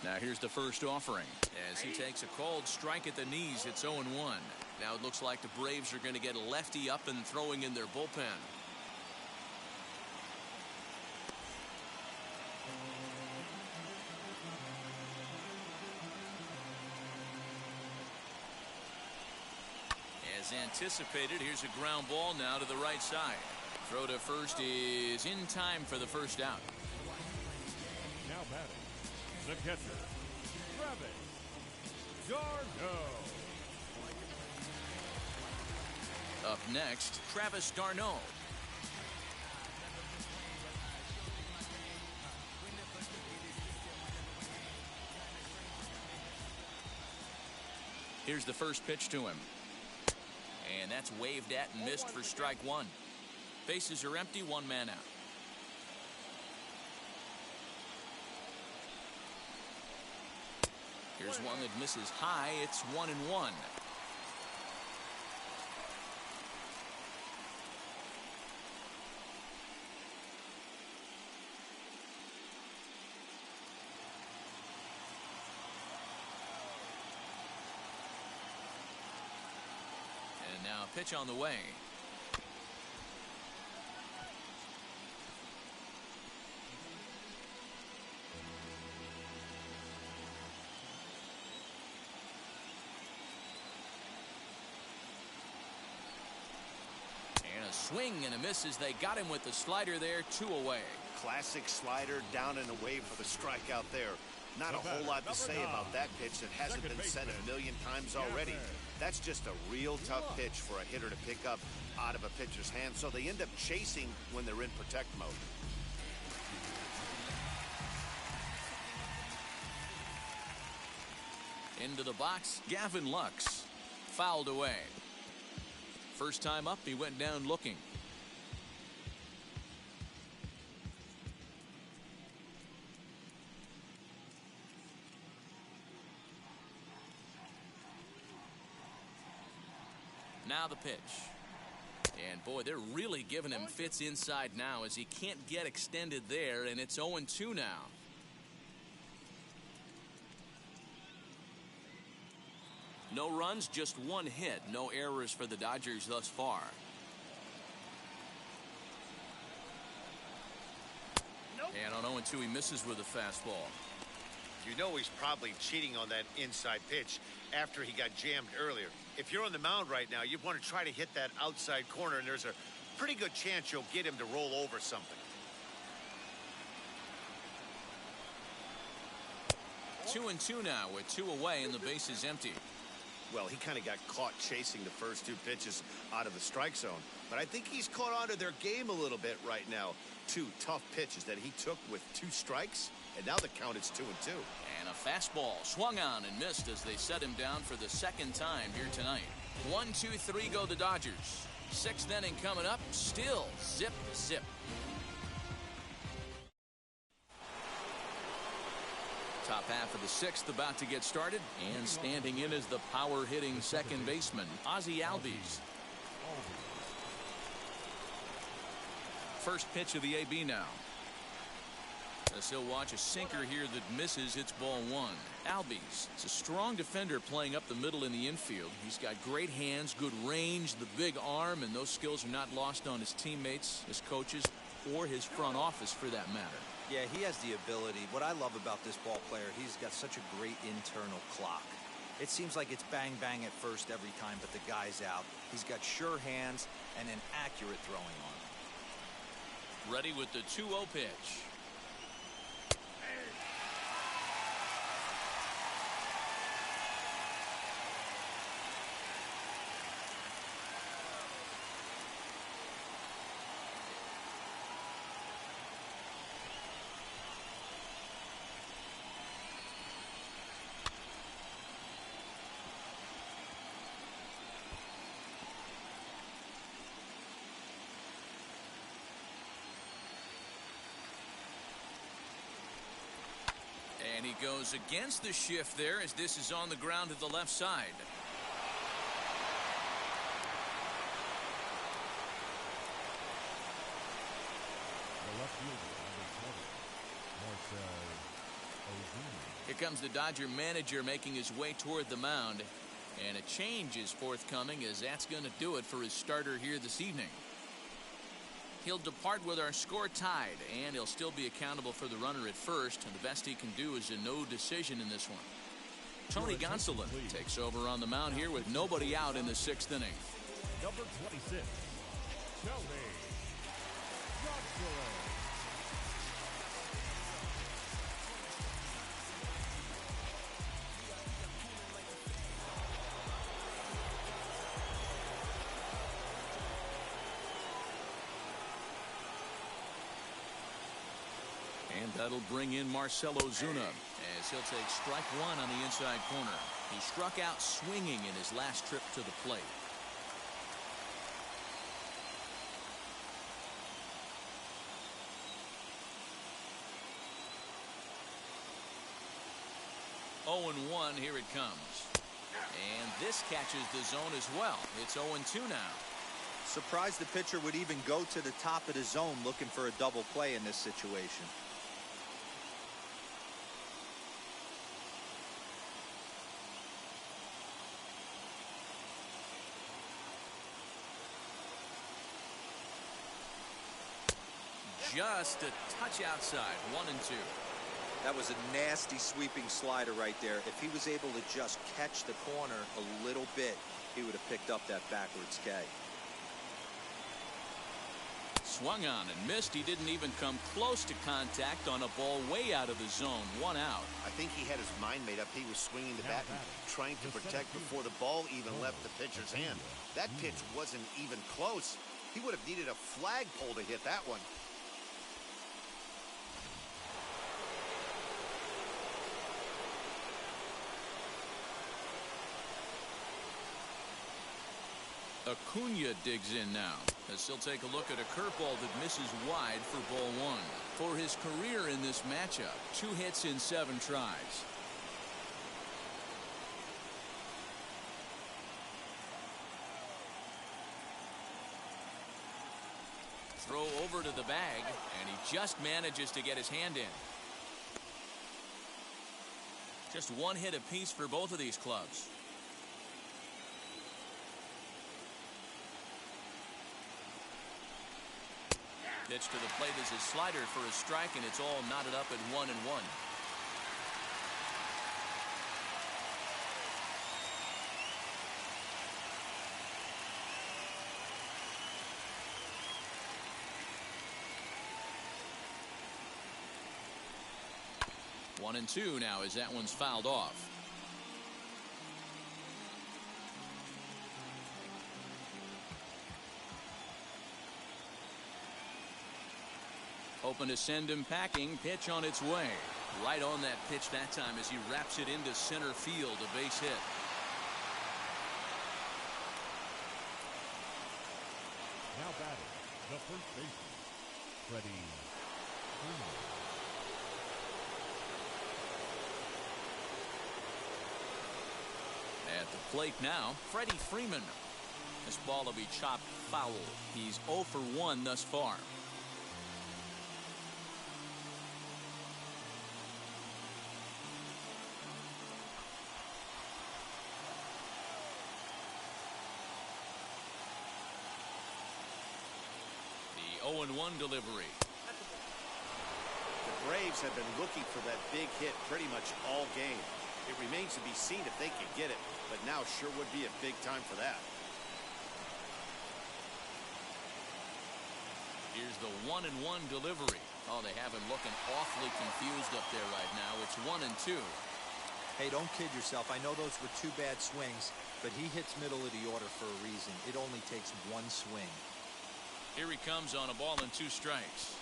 Now here's the first offering. As he takes a called strike at the knees, it's 0-1. Now it looks like the Braves are going to get a lefty up and throwing in their bullpen. As anticipated, here's a ground ball now to the right side. Throw to first is in time for the first out. Now batting, the catcher, Travis d'Arnaud. Up next, Travis d'Arnaud. Here's the first pitch to him. And that's waved at and missed for strike one. Bases are empty, one man out. Here's one that misses high. It's 1-1. pitch on the way. And a swing and a miss as they got him with the slider there, 2 away. Classic slider down and away for the strikeout there. Not a whole lot to say about that pitch that hasn't been said a million times already. That's just a real tough pitch for a hitter to pick up out of a pitcher's hand, so they end up chasing when they're in protect mode. Into the box, Gavin Lux. Fouled away. First time up, he went down looking. Now the pitch. And boy, they're really giving him fits inside now as he can't get extended there, and it's 0-2 now. No runs, just 1 hit. No errors for the Dodgers thus far. And on 0-2, he misses with a fastball. You know he's probably cheating on that inside pitch after he got jammed earlier. If you're on the mound right now, you want to try to hit that outside corner, and there's a pretty good chance you'll get him to roll over something. 2-2 now with 2 away and the base is empty. Well, he kind of got caught chasing the first 2 pitches out of the strike zone. But I think he's caught on to their game a little bit right now. 2 tough pitches that he took with 2 strikes, and now the count is 2-2. And a fastball swung on and missed as they set him down for the second time here tonight. 1-2-3 go the Dodgers. 6th inning coming up, still zip. Top half of the 6th about to get started, and standing in is the power-hitting second baseman, Ozzie Albies. First pitch of the AB now. As he'll watch a sinker here that misses, it's ball 1. Albies is a strong defender playing up the middle in the infield. He's got great hands, good range, the big arm, and those skills are not lost on his teammates, his coaches, or his front office for that matter. Yeah, he has the ability. What I love about this ball player, he's got such a great internal clock. It seems like it's bang bang at first every time, but the guy's out. He's got sure hands and an accurate throwing arm. Ready with the 2-0 pitch. And he goes against the shift there as this is on the ground to the left side. The left fielder, number 20, Marcell Ozuna. Here comes the Dodger manager making his way toward the mound. And a change is forthcoming as that's going to do it for his starter here this evening. He'll depart with our score tied, and he'll still be accountable for the runner at first, and the best he can do is a no decision in this one. Tony Gonsolin takes over on the mound here with nobody out in the 6th inning. Number 26, Tony Gonsolin. And that'll bring in Marcell Ozuna as he'll take strike 1 on the inside corner. He struck out swinging in his last trip to the plate. Oh, 0-1, here it comes. And this catches the zone as well. It's 0-2 now. Surprised the pitcher would even go to the top of the zone looking for a double play in this situation. just a touch outside. 1-2. That was a nasty sweeping slider right there. If he was able to just catch the corner a little bit, he would have picked up that backwards K. Swung on and missed. He didn't even come close to contact on a ball way out of the zone. 1 out. I think he had his mind made up. He was swinging the bat and trying to protect before the ball even left the pitcher's hand. That pitch wasn't even close. He would have needed a flagpole to hit that one. Acuna digs in now as he'll take a look at a curveball that misses wide for ball 1. For his career in this matchup, 2 hits in 7 tries. Throw over to the bag, and he just manages to get his hand in. Just 1 hit apiece for both of these clubs. Pitch to the plate is a slider for a strike, and it's all knotted up at 1-1. One and two now as that one's fouled off. Hoping to send him packing. Pitch on its way. Right on that pitch that time as he wraps it into center field. A base hit. Now batting, the first baseman, Freddie Freeman. At the plate now, Freddie Freeman. This ball will be chopped foul. He's 0 for 1 thus far. The 0-1 delivery. The Braves have been looking for that big hit pretty much all game. It remains to be seen if they can get it, but now sure would be a big time for that. Here's the 1-1 delivery. Oh, they have him looking awfully confused up there right now. It's 1-2. Hey, don't kid yourself. I know those were 2 bad swings, but he hits middle of the order for a reason. It only takes 1 swing. Here he comes on a ball and 2 strikes.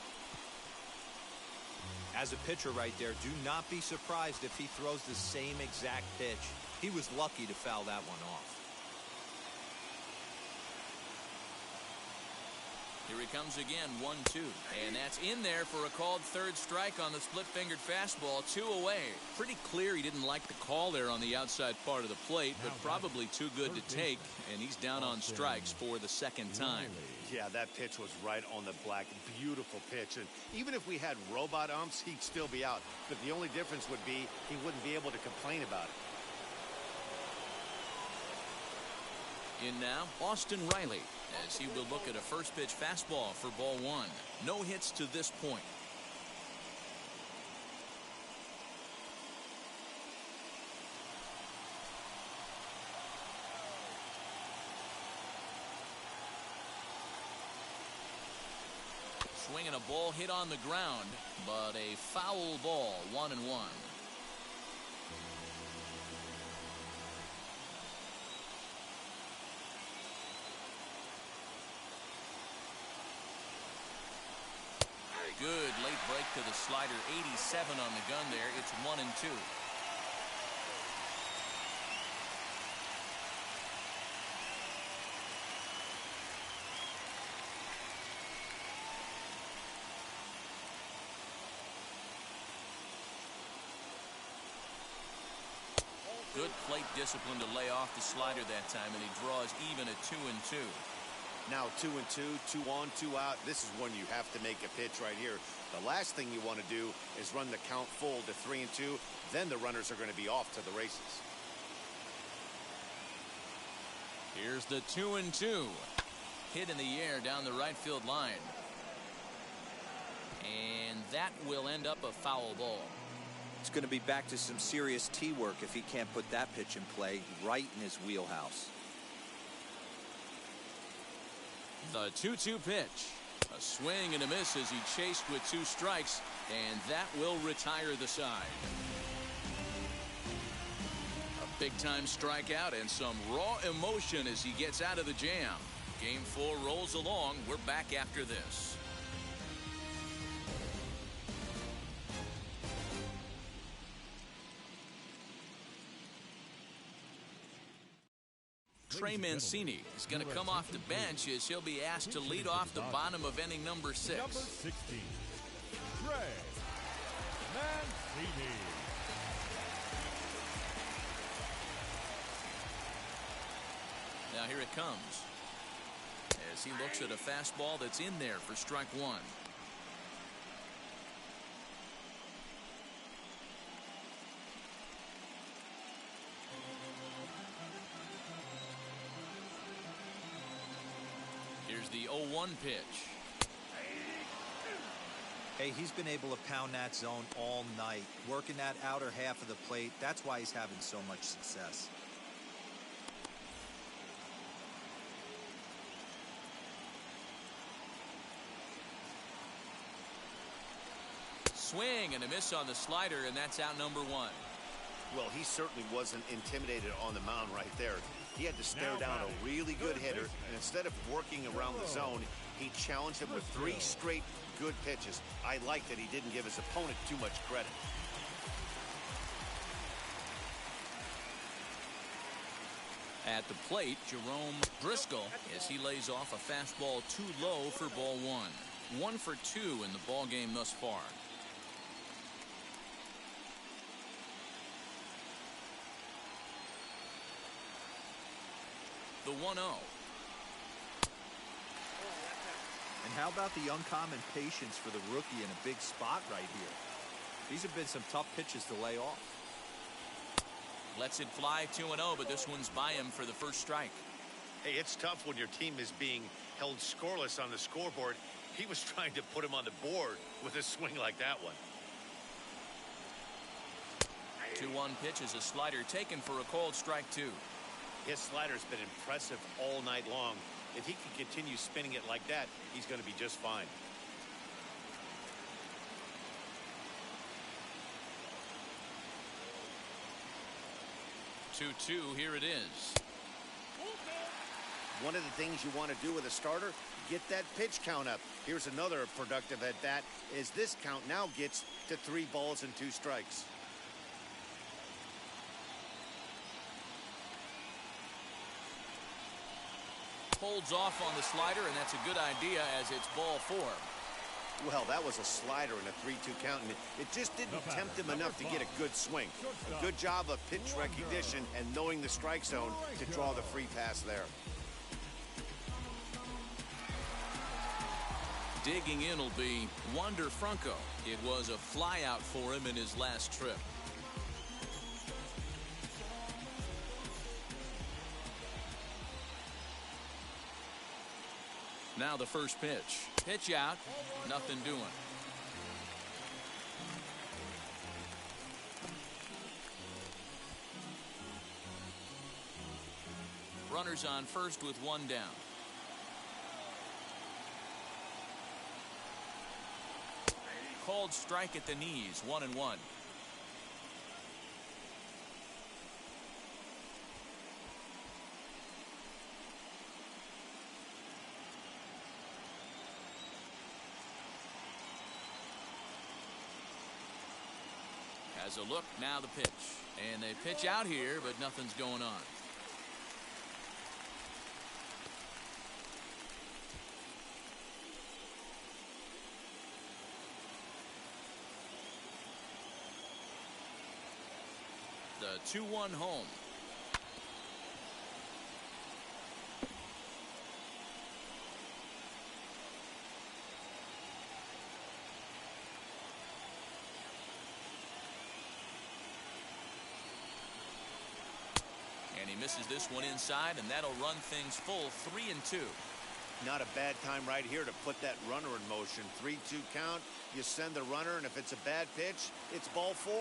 As a pitcher right there, do not be surprised if he throws the same exact pitch. He was lucky to foul that one off. Here he comes again, 1-2. And that's in there for a called 3rd strike on the split-fingered fastball. 2 away. Pretty clear he didn't like the call there on the outside part of the plate, but probably too good to take, and he's down on strikes for the 2nd time. Yeah, that pitch was right on the black. Beautiful pitch. And even if we had robot umps, he'd still be out. But the only difference would be he wouldn't be able to complain about it. In now, Austin Riley, as he will look at a first pitch fastball for ball 1. No hits to this point. Swinging a ball hit on the ground, but a foul ball. 1-1. Good late break to the slider. 87 on the gun there. It's 1-2. Good plate discipline to lay off the slider that time, and he draws even at 2-2. Now 2-2, 2 on, 2 out. This is when you have to make a pitch right here. The last thing you want to do is run the count full to 3-2. Then the runners are going to be off to the races. Here's the 2-2. Hit in the air down the right field line. that will end up a foul ball. It's going to be back to some serious tee work if he can't put that pitch in play right in his wheelhouse. The 2-2 pitch. A swing and a miss as he chased with 2 strikes, and that will retire the side. A big-time strikeout and some raw emotion as he gets out of the jam. Game 4 rolls along. We're back after this. Trey Mancini is going to come off the bench as he'll be asked to lead off the bottom of inning number 6. Number 16, Trey Mancini. Now here it comes as he looks at a fastball that's in there for strike 1. Here's the 0-1 pitch. Hey, he's been able to pound that zone all night, working that outer half of the plate. That's why he's having so much success. Swing and a miss on the slider, and that's out number 1. Well, he certainly wasn't intimidated on the mound right there. He had to stare down a really good hitter, and instead of working around the zone, he challenged him with 3 straight good pitches. I like that he didn't give his opponent too much credit. At the plate, Jerome Driscoll as he lays off a fastball too low for ball 1. 1 for 2 in the ball game thus far. The 1-0. And how about the uncommon patience for the rookie in a big spot right here? These have been some tough pitches to lay off. Lets it fly 2-0, but this one's by him for the first strike. Hey, it's tough when your team is being held scoreless on the scoreboard. He was trying to put him on the board with a swing like that one. 2-1 pitch is a slider taken for a called strike 2. His slider's been impressive all night long. If he can continue spinning it like that, he's going to be just fine. Two-two, here it is. One of the things you want to do with a starter, get that pitch count up. Here's another productive at bat as this count now gets to 3 balls and 2 strikes. Holds off on the slider, and that's a good idea as it's ball 4. Well, that was a slider in a 3-2 count, and it just didn't tempt him enough to get a good swing. A good job of pitch recognition and knowing the strike zone to draw the free pass there. Digging in will be Wander Franco. It was a flyout for him in his last trip. Now the first pitch. Pitch out. Nothing doing. Runners on first with 1 down. Called strike at the knees. 1-1. Has a look, now the pitch. And they pitch out here, but nothing's going on. The 2-1 home. And he misses this one inside, and that'll run things full 3-2. Not a bad time right here to put that runner in motion. 3-2 count. You send the runner, and if it's a bad pitch, it's ball 4.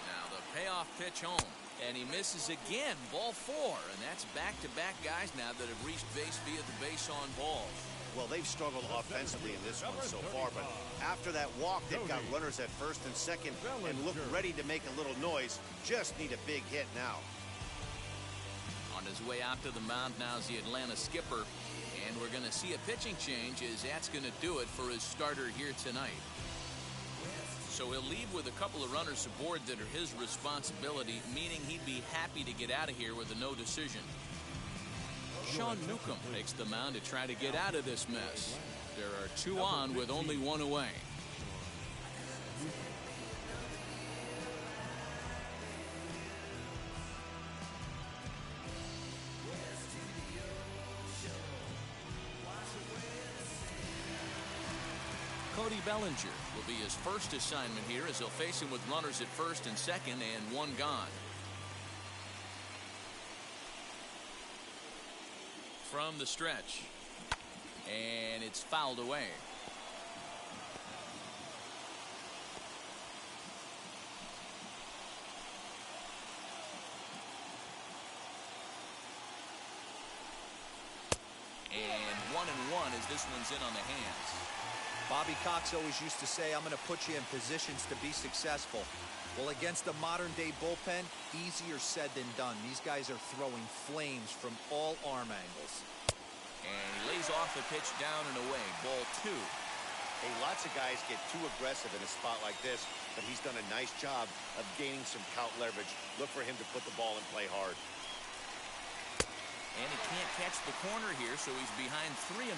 Now the payoff pitch home. And he misses again. Ball 4. And that's back-to-back guys now that have reached base via the base on balls. Well, they've struggled offensively in this one so far, but after that walk, they've got runners at first and second and look ready to make a little noise. Just need a big hit now. On his way out to the mound now is the Atlanta skipper, and we're going to see a pitching change as that's going to do it for his starter here tonight. So he'll leave with a couple of runners aboard that are his responsibility, meaning he'd be happy to get out of here with a no decision. Sean Newcomb takes the mound to try to get out of this mess. There are 2 on with only 1 away. Cody Bellinger will be his first assignment here as he'll face him with runners at first and second and 1 gone. From the stretch, and it's fouled away. And 1-1 as this one's in on the hands. Bobby Cox always used to say, I'm going to put you in positions to be successful. Well, against the modern-day bullpen, easier said than done. These guys are throwing flames from all arm angles. And he lays off the pitch down and away. Ball 2. Hey, lots of guys get too aggressive in a spot like this, but he's done a nice job of gaining some count leverage. Look for him to put the ball and play hard. And he can't catch the corner here, so he's behind 3-1.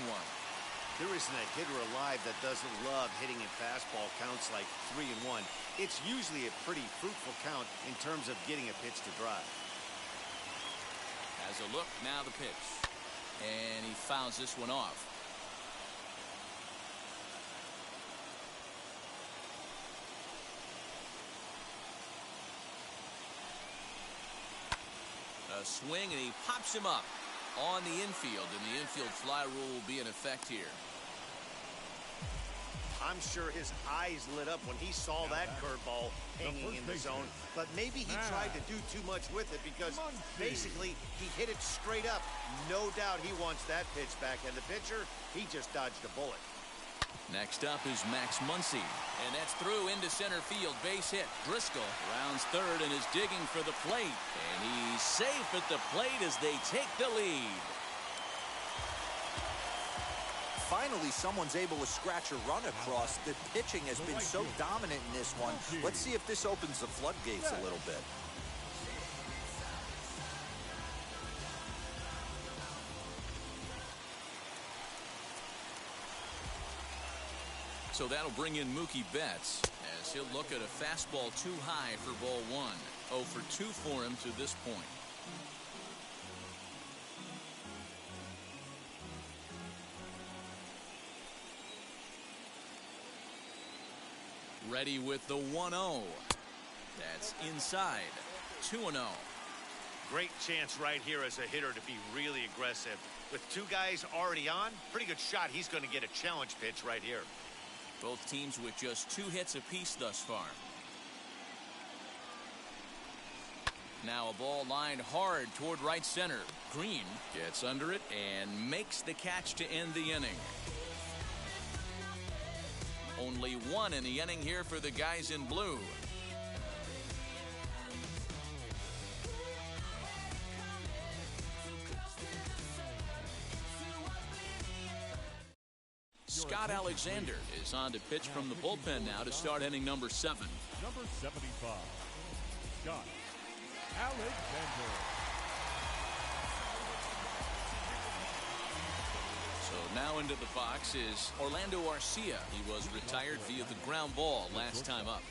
There isn't a hitter alive that doesn't love hitting in fastball counts like 3-1. It's usually a pretty fruitful count in terms of getting a pitch to drive. Has a look, now the pitch. And he fouls this one off. A swing, and he pops him up on the infield, and the infield fly rule will be in effect here. I'm sure his eyes lit up when he saw that curveball hanging in the zone, but maybe he tried to do too much with it because basically he hit it straight up. No doubt he wants that pitch back, and the pitcher, he just dodged a bullet. Next up is Max Muncy, and that's through into center field. Base hit. Driscoll rounds third and is digging for the plate, and he's safe at the plate as they take the lead. Finally, someone's able to scratch a run across. The pitching has been so dominant in this one. Let's see if this opens the floodgates a little bit. So that'll bring in Mookie Betts as he'll look at a fastball too high for ball 1. 0 for 2 for him to this point. Ready with the 1-0. That's inside. 2-0. Great chance right here as a hitter to be really aggressive. With 2 guys already on, pretty good shot. He's going to get a challenge pitch right here. Both teams with just 2 hits apiece thus far. Now a ball lined hard toward right center. Green gets under it and makes the catch to end the inning. Only 1 in the inning here for the guys in blue. Scott Alexander is on to pitch from the bullpen now to start inning number 7. Number 75, Scott Alexander. So now into the box is Orlando Arcia. He was retired via the ground ball last time up.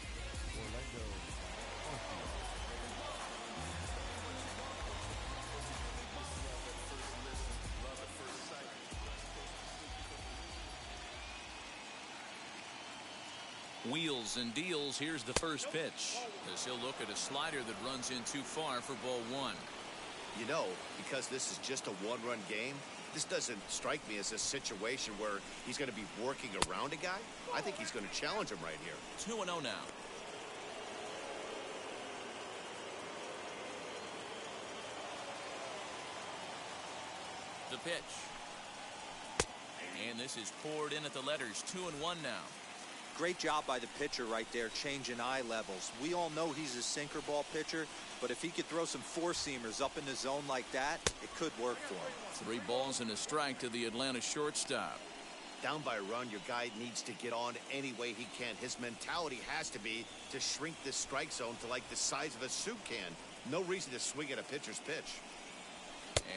Wheels and deals. Here's the first pitch as he'll look at a slider that runs in too far for ball 1. You know, because this is just a one-run game, this doesn't strike me as a situation where he's going to be working around a guy. I think he's going to challenge him right here. 2-0 now. The pitch. And this is poured in at the letters. 2-1 now. Great job by the pitcher right there, changing eye levels. We all know he's a sinker ball pitcher, but if he could throw some four-seamers up in the zone like that, it could work for him. 3 balls and a strike to the Atlanta shortstop. Down by a run, your guy needs to get on any way he can. His mentality has to be to shrink this strike zone to like the size of a soup can. No reason to swing at a pitcher's pitch.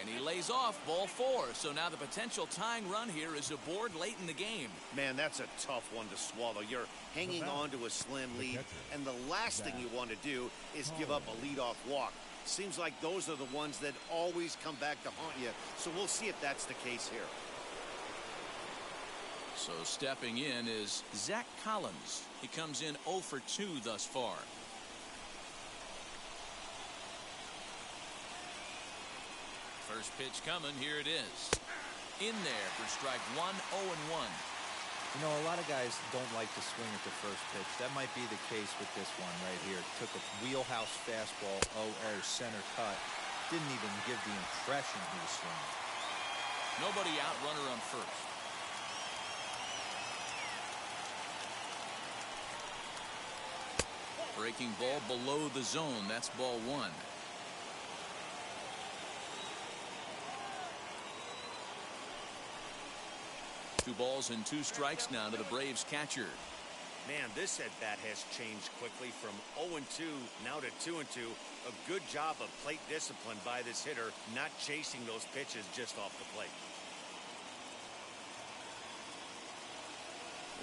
And he lays off, ball 4. So now the potential tying run here is aboard late in the game. Man, that's a tough one to swallow. You're hanging on to a slim lead, and the last thing you want to do is give up a leadoff walk. Seems like those are the ones that always come back to haunt you. So we'll see if that's the case here. So stepping in is Zach Collins. He comes in 0 for 2 thus far. First pitch coming, here it is. In there for strike 1, 0-1. You know, a lot of guys don't like to swing at the first pitch. That might be the case with this one right here. Took a wheelhouse fastball, 0-0 center cut. Didn't even give the impression he was swinging. Nobody out, runner on first. Breaking ball below the zone. That's ball 1. 2 balls and 2 strikes now to the Braves catcher. Man, this at-bat has changed quickly from 0-2 now to 2-2. A good job of plate discipline by this hitter, not chasing those pitches just off the plate.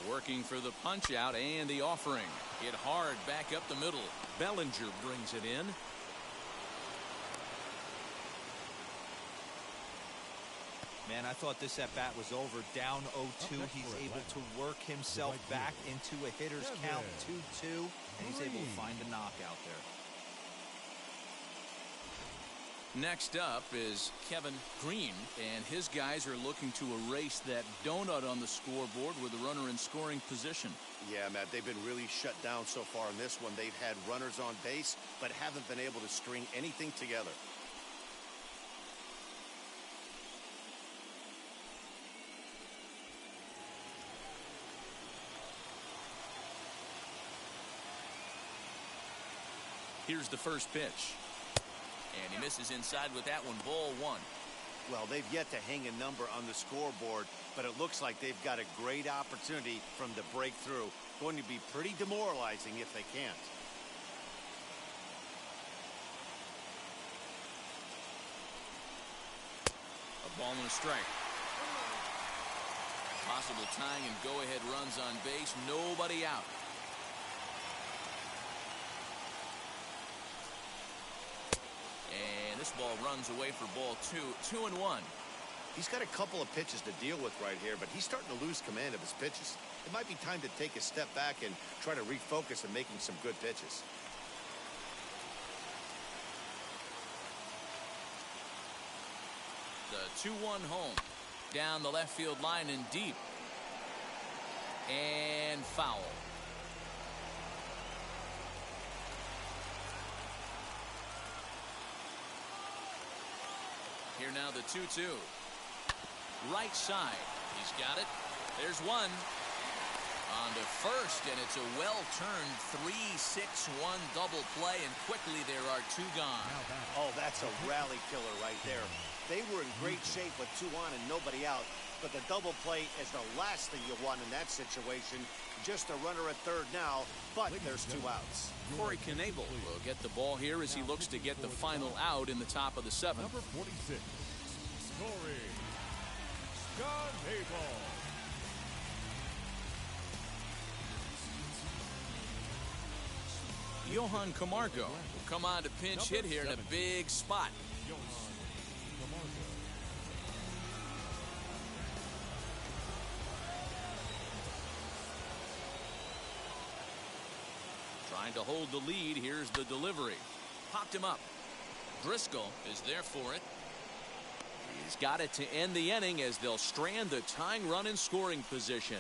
Working for the punch out and the offering. Hit hard back up the middle. Bellinger brings it in. Man, I thought this at-bat was over. Down 0-2. He's able to work himself back into a hitter's count 2-2, and he's able to find a knockout there. Next up is Kevin Green, and his guys are looking to erase that donut on the scoreboard with the runner in scoring position. Yeah, Matt, they've been really shut down so far in this one. They've had runners on base, but haven't been able to string anything together. Here's the first pitch. And he misses inside with that one, ball 1. Well, they've yet to hang a number on the scoreboard, but it looks like they've got a great opportunity from the breakthrough. Going to be pretty demoralizing if they can't. A ball and a strike. Possible tying and go-ahead runs on base. Nobody out. And this ball runs away for ball 2. 2-1. He's got a couple of pitches to deal with right here, but he's starting to lose command of his pitches. It might be time to take a step back and try to refocus on making some good pitches. The 2-1 home. Down the left field line and deep. And foul. Here now the 2-2. Right side. He's got it. There's one. On to first, and it's a well-turned 3-6-1 double play, and quickly there are 2 gone. Oh, that's a rally killer right there. They were in great shape with 2 on and nobody out, but the double play is the last thing you want in that situation. Just a runner at third now, but there's 2 outs. Corey Knebel will get the ball here as he looks to get the final out in the top of the 7th. Number 46, Corey Knebel. Johan Camargo will come on to pinch hit here in a big spot. Trying to hold the lead. Here's the delivery. Popped him up. Driscoll is there for it. He's got it to end the inning as they'll strand the tying run in scoring position.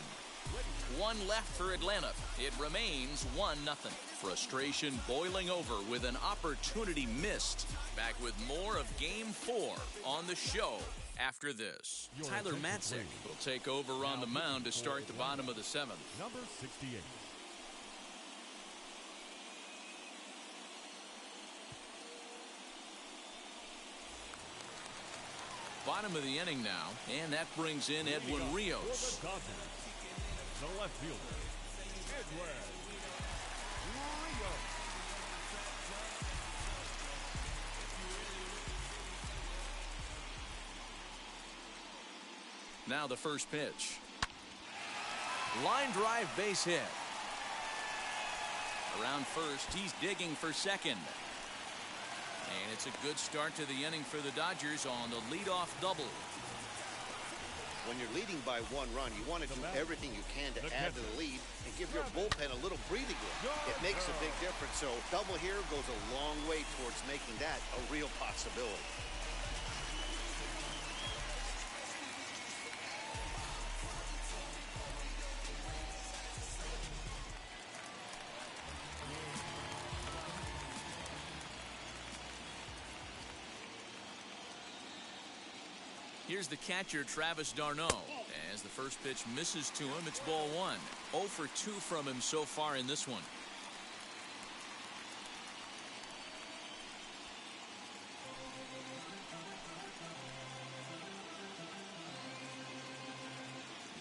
One left for Atlanta. It remains 1-0. Frustration boiling over with an opportunity missed. Back with more of Game 4 on the show after this. Tyler Matzik will take over on the mound to start the bottom of the 7th. Number 68. Bottom of the inning now, and that brings in Edwin Rios. For the Dodgers, the left fielder, Edwin Rios. Now the first pitch. Line drive, base hit. Around first, he's digging for second. And it's a good start to the inning for the Dodgers on the leadoff double. When you're leading by 1 run, you want to do everything you can to add to the lead and give your bullpen a little breathing room. It makes a big difference. So double here goes a long way towards making that a real possibility. Here's the catcher, Travis d'Arnaud. As the first pitch misses to him, it's ball 1. 0 for 2 from him so far in this one.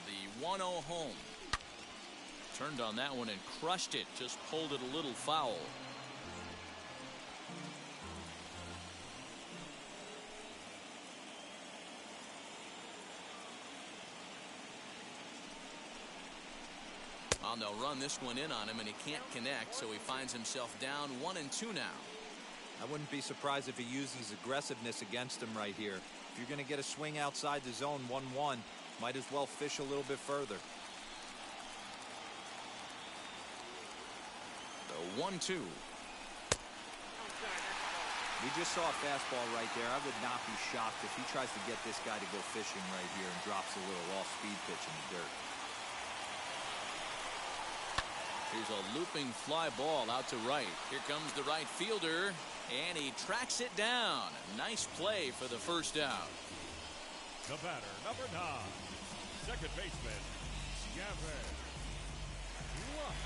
The 1-0 home. Turned on that one and crushed it. Just pulled it a little foul. They'll run this one in on him, and he can't connect, so he finds himself down 1-2 now. I wouldn't be surprised if he uses aggressiveness against him right here. If you're going to get a swing outside the zone 1-1, might as well fish a little bit further. The 1-2. We just saw a fastball right there. I would not be shocked if he tries to get this guy to go fishing right here and drops a little off-speed pitch in the dirt. Here's a looping fly ball out to right. Here comes the right fielder, and he tracks it down. Nice play for the first out. The batter, number 9, second baseman, Gavin Lux.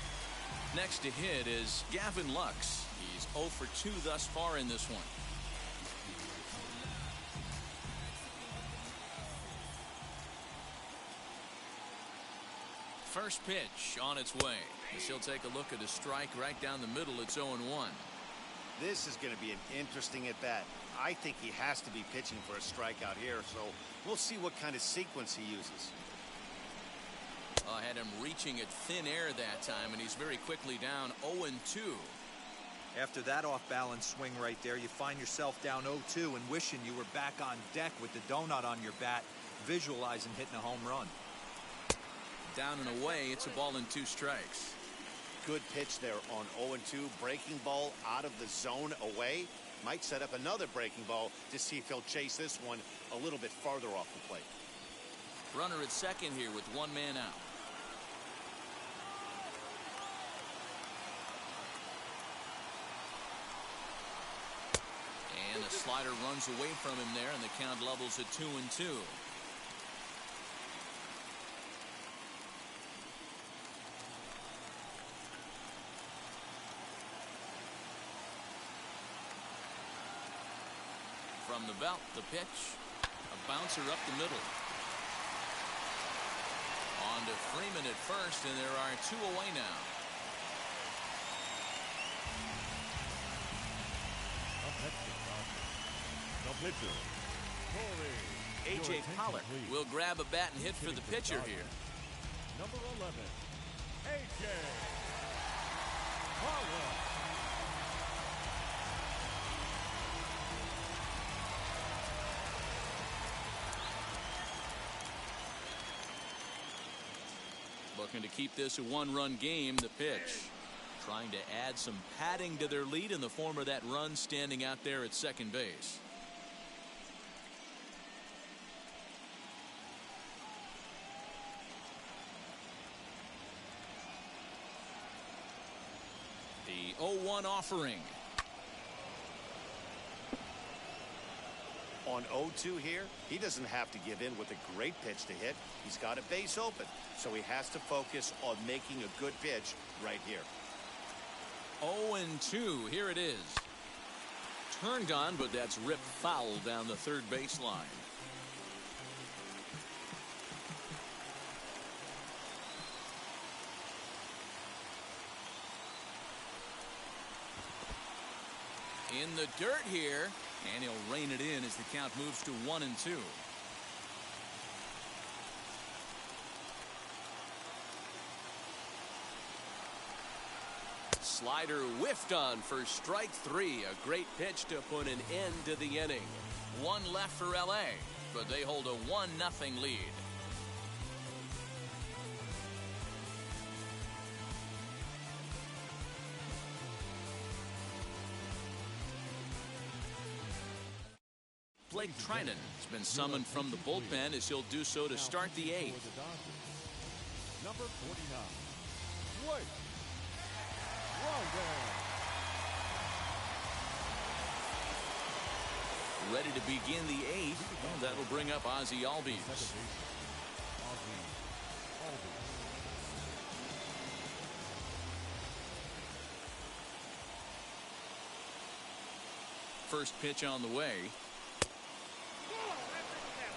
Next to hit is Gavin Lux. He's 0 for 2 thus far in this one. First pitch on its way. As he'll take a look at a strike right down the middle. It's 0-1. This is going to be an interesting at-bat. I think he has to be pitching for a strikeout here, so we'll see what kind of sequence he uses. I had him reaching at thin air that time, and he's very quickly down 0-2. After that off-balance swing right there, you find yourself down 0-2 and wishing you were back on deck with the donut on your bat, visualizing hitting a home run. Down and away, it's a ball and 2 strikes. Good pitch there on 0-2. Breaking ball out of the zone away. Might set up another breaking ball to see if he'll chase this one a little bit farther off the plate. Runner at second here with 1 man out. And a slider runs away from him there, and the count levels at 2-2. From the belt, the pitch, a bouncer up the middle. On to Freeman at first, and there are 2 away now. The pitcher, A.J. Pollock will grab a bat and hit for the pitcher here. Number 11, A.J. Pollock. Looking to keep this a 1-run game. The pitch. Trying to add some padding to their lead in the form of that run standing out there at second base. The 0-1 offering. On 0-2 here, he doesn't have to give in with a great pitch to hit. He's got a base open, so he has to focus on making a good pitch right here. 0-2, here it is. Turned on, but that's ripped foul down the third baseline. In the dirt here, and he'll rein it in as the count moves to 1-2. Slider whiffed on for strike three. A great pitch to put an end to the inning. One left for LA, but they hold a 1-0 lead. Blake Trinan has been summoned from the bullpen as he'll do so to start the eighth. Number 49, Blake Trinan. Ready to begin the eighth. Well, that'll bring up Ozzie Albies. First pitch on the way.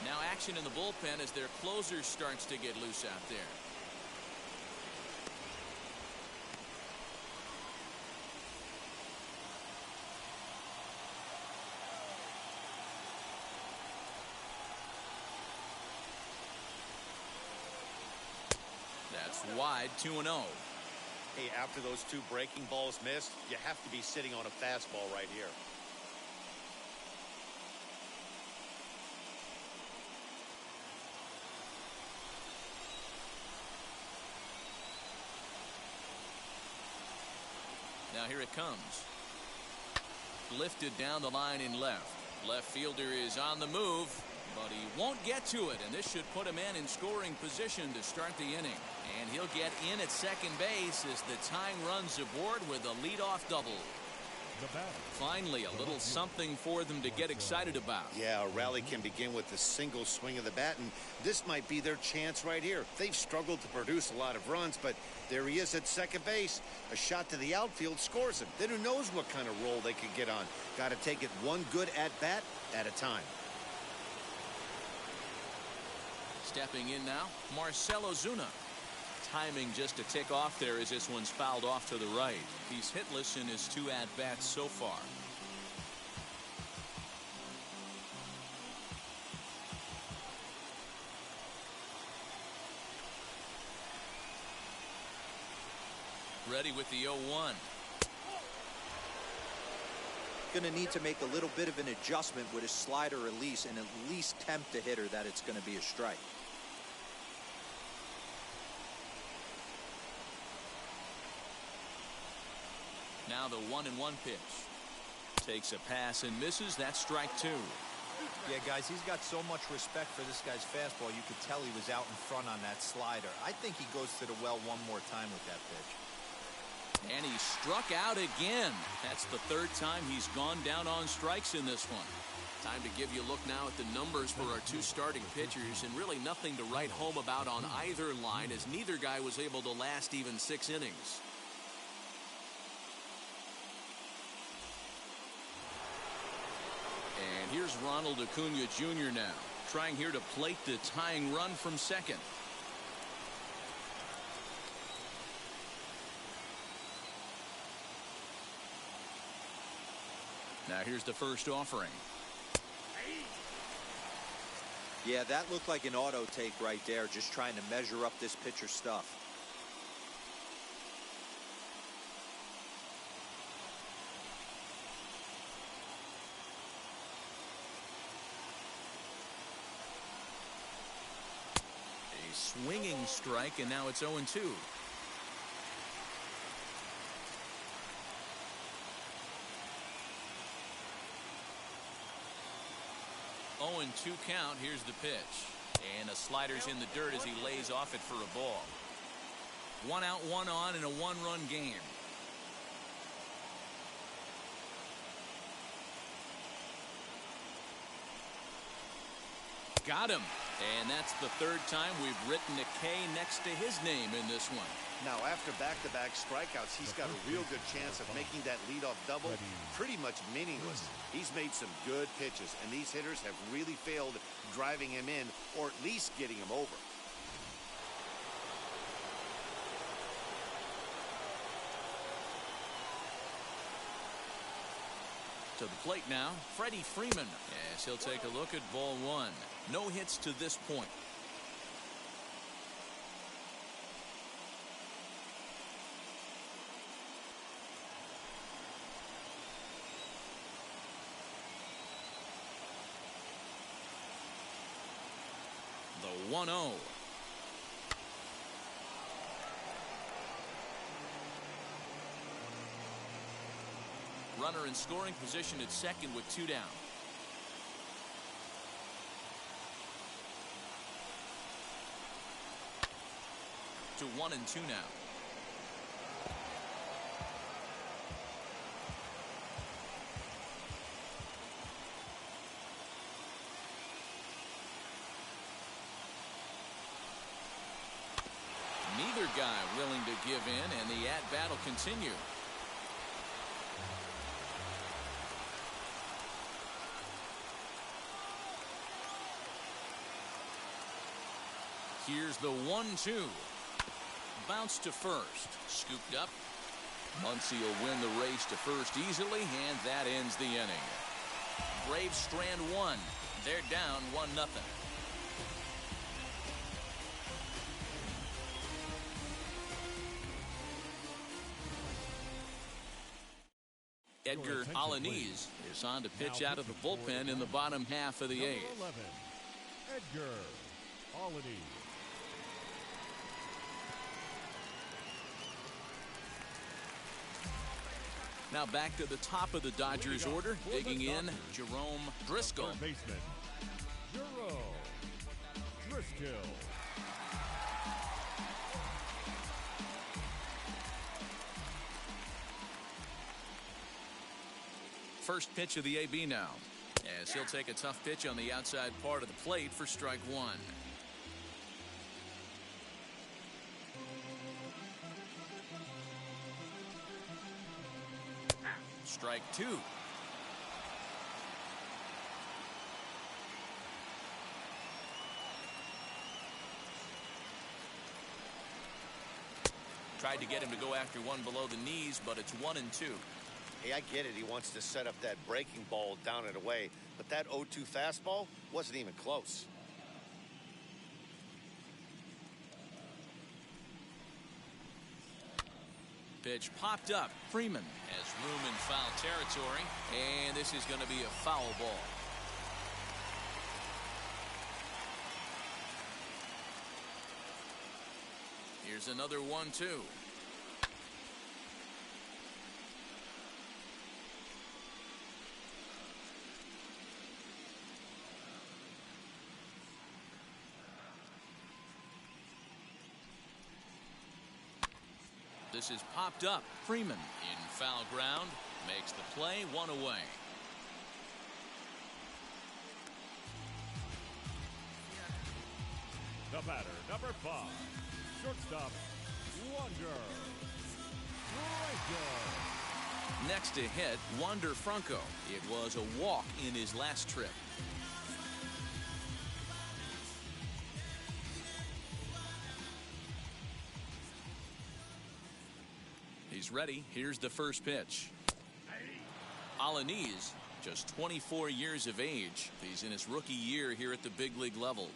Now action in the bullpen as their closer starts to get loose out there. That's wide, 2-0. Hey, after those two breaking balls missed, you have to be sitting on a fastball right here. Now here it comes. Lifted down the line in left. Left fielder is on the move, but he won't get to it, and this should put a man in scoring position to start the inning. And he'll get in at second base as the tying runs aboard with a leadoff double. Finally, a little something for them to get excited about. Yeah, a rally can begin with a single swing of the bat, and this might be their chance right here. They've struggled to produce a lot of runs, but there he is at second base. A shot to the outfield scores him. Then who knows what kind of roll they could get on. Got to take it one good at-bat at a time. Stepping in now, Marcell Ozuna. Timing just to tick off there as this one's fouled off to the right. He's hitless in his two at-bats so far. Ready with the 0-1. Going to need to make a little bit of an adjustment with his slider release and at least tempt the hitter that it's going to be a strike. Now the 1-1 pitch. Takes a pass and misses. That's strike two. Yeah, guys, he's got so much respect for this guy's fastball. You could tell he was out in front on that slider. I think he goes to the well one more time with that pitch. And he struck out again. That's the third time he's gone down on strikes in this one. Time to give you a look now at the numbers for our two starting pitchers, and really nothing to write home about on either line, as neither guy was able to last even 6 innings. And here's Ronald Acuna Jr. now, trying here to plate the tying run from second. Now here's the first offering. Yeah, that looked like an auto take right there, just trying to measure up this pitcher's stuff. A swinging strike, and now it's 0-2. 0-2 count. Here's the pitch. And a slider's in the dirt as he lays off it for a ball. 1 out, 1 on in a 1-run game. Got him. And that's the 3rd time we've written a K next to his name in this one. Now, after back-to-back strikeouts, he's got a real good chance of making that leadoff double pretty much meaningless. He's made some good pitches, and these hitters have really failed driving him in or at least getting him over. To the plate now, Freddie Freeman, as he'll take a look at ball 1. No hits to this point. The 1-0. Runner in scoring position at second with 2 down. To 1-2 now. Neither guy willing to give in, and the at-bat will continue. Here's the 1-2. Bounce to first. Scooped up. Muncy will win the race to first easily, and that ends the inning. Braves strand 1. They're down 1-0. Edgar Alanis is on to pitch out of the bullpen in the bottom half of the 8th. 11, Edgar Alanis. Now back to the top of the Dodgers order, digging in Jerome Driscoll. Third baseman, Jerome Driscoll. First pitch of the AB now, as he'll take a tough pitch on the outside part of the plate for strike 1. Strike 2. Tried to get him to go after one below the knees, but it's 1-2. Hey, I get it. He wants to set up that breaking ball down and away, but that 0-2 fastball wasn't even close. Pitch popped up. Freeman has room in foul territory, and this is going to be a foul ball. Here's another 1-2. This is popped up. Freeman in foul ground makes the play, 1 away. The batter, number 5, shortstop, Wander Franco. Next to hit, Wander Franco. It was a walk in his last trip. He's ready. Here's the first pitch. Alanis, just 24 years of age. He's in his rookie year here at the big league level.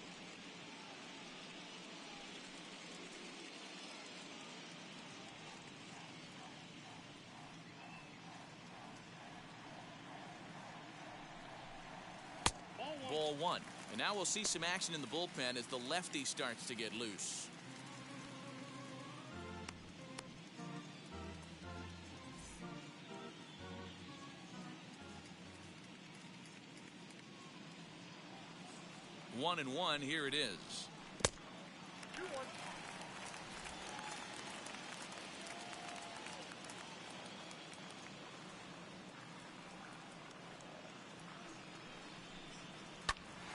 Ball 1. And now we'll see some action in the bullpen as the lefty starts to get loose. 1-1, here it is.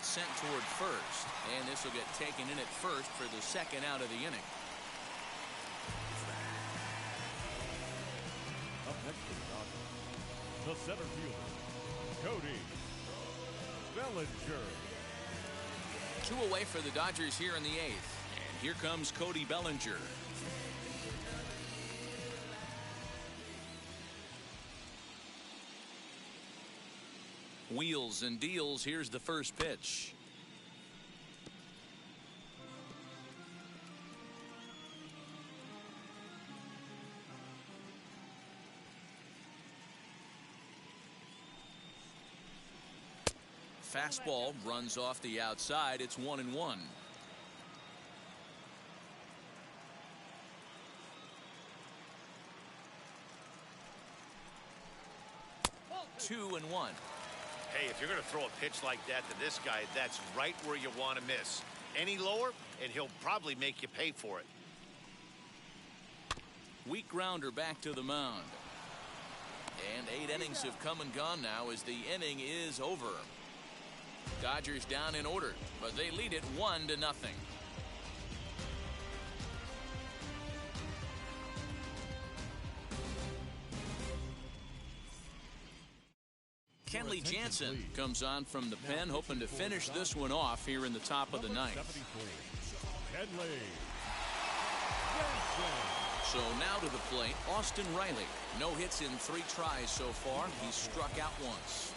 Sent toward first, and this will get taken in at first for the second out of the inning. Up next for the Dodgers, the center fielder, Cody Bellinger. 2 away for the Dodgers here in the 8th, and here comes Cody Bellinger. Wheels and deals. Here's the first pitch. Fastball runs off the outside. It's 1-1. Two and 1. Hey, if you're going to throw a pitch like that to this guy, that's right where you want to miss. Any lower, and he'll probably make you pay for it. Weak grounder back to the mound. And 8 innings have come and gone now as the inning is over. Dodgers down in order, but they lead it 1-0. Kenley Jansen comes on from the pen, hoping to finish this one off here in the top of the 9th. Kenley So now to the plate, Austin Riley. No hits in 3 tries so far. He's struck out once.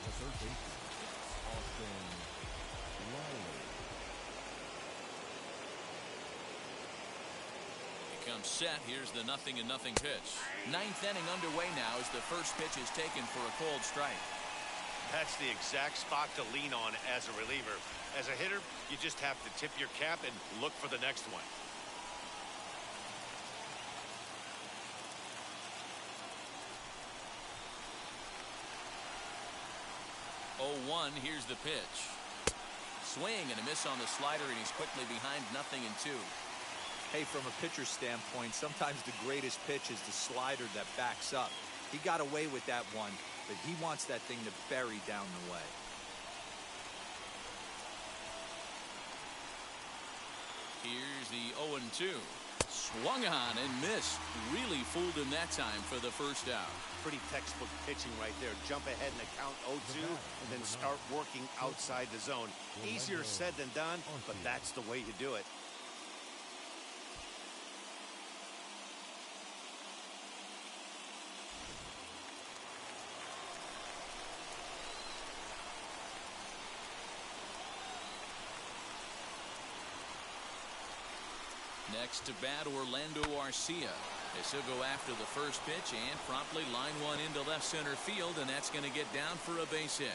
He comes set. Here's the 0-0 pitch. 9th inning underway now as the first pitch is taken for a cold strike. That's the exact spot to lean on as a reliever. As a hitter, you just have to tip your cap and look for the next one. Oh, 1, here's the pitch. Swing and a miss on the slider, and he's quickly behind 0-2. Hey, from a pitcher's standpoint, sometimes the greatest pitch is the slider that backs up. He got away with that one, but he wants that thing to bury down the way. Here's the 0-2. Swung on and missed. Really fooled him that time for the first out. Pretty textbook pitching right there. Jump ahead in the count 0-2 and then start working outside the zone. Easier said than done, but that's the way you do it. Next to bat, Orlando Arcia. As he'll go after the first pitch and promptly line one into left center field, and that's going to get down for a base hit.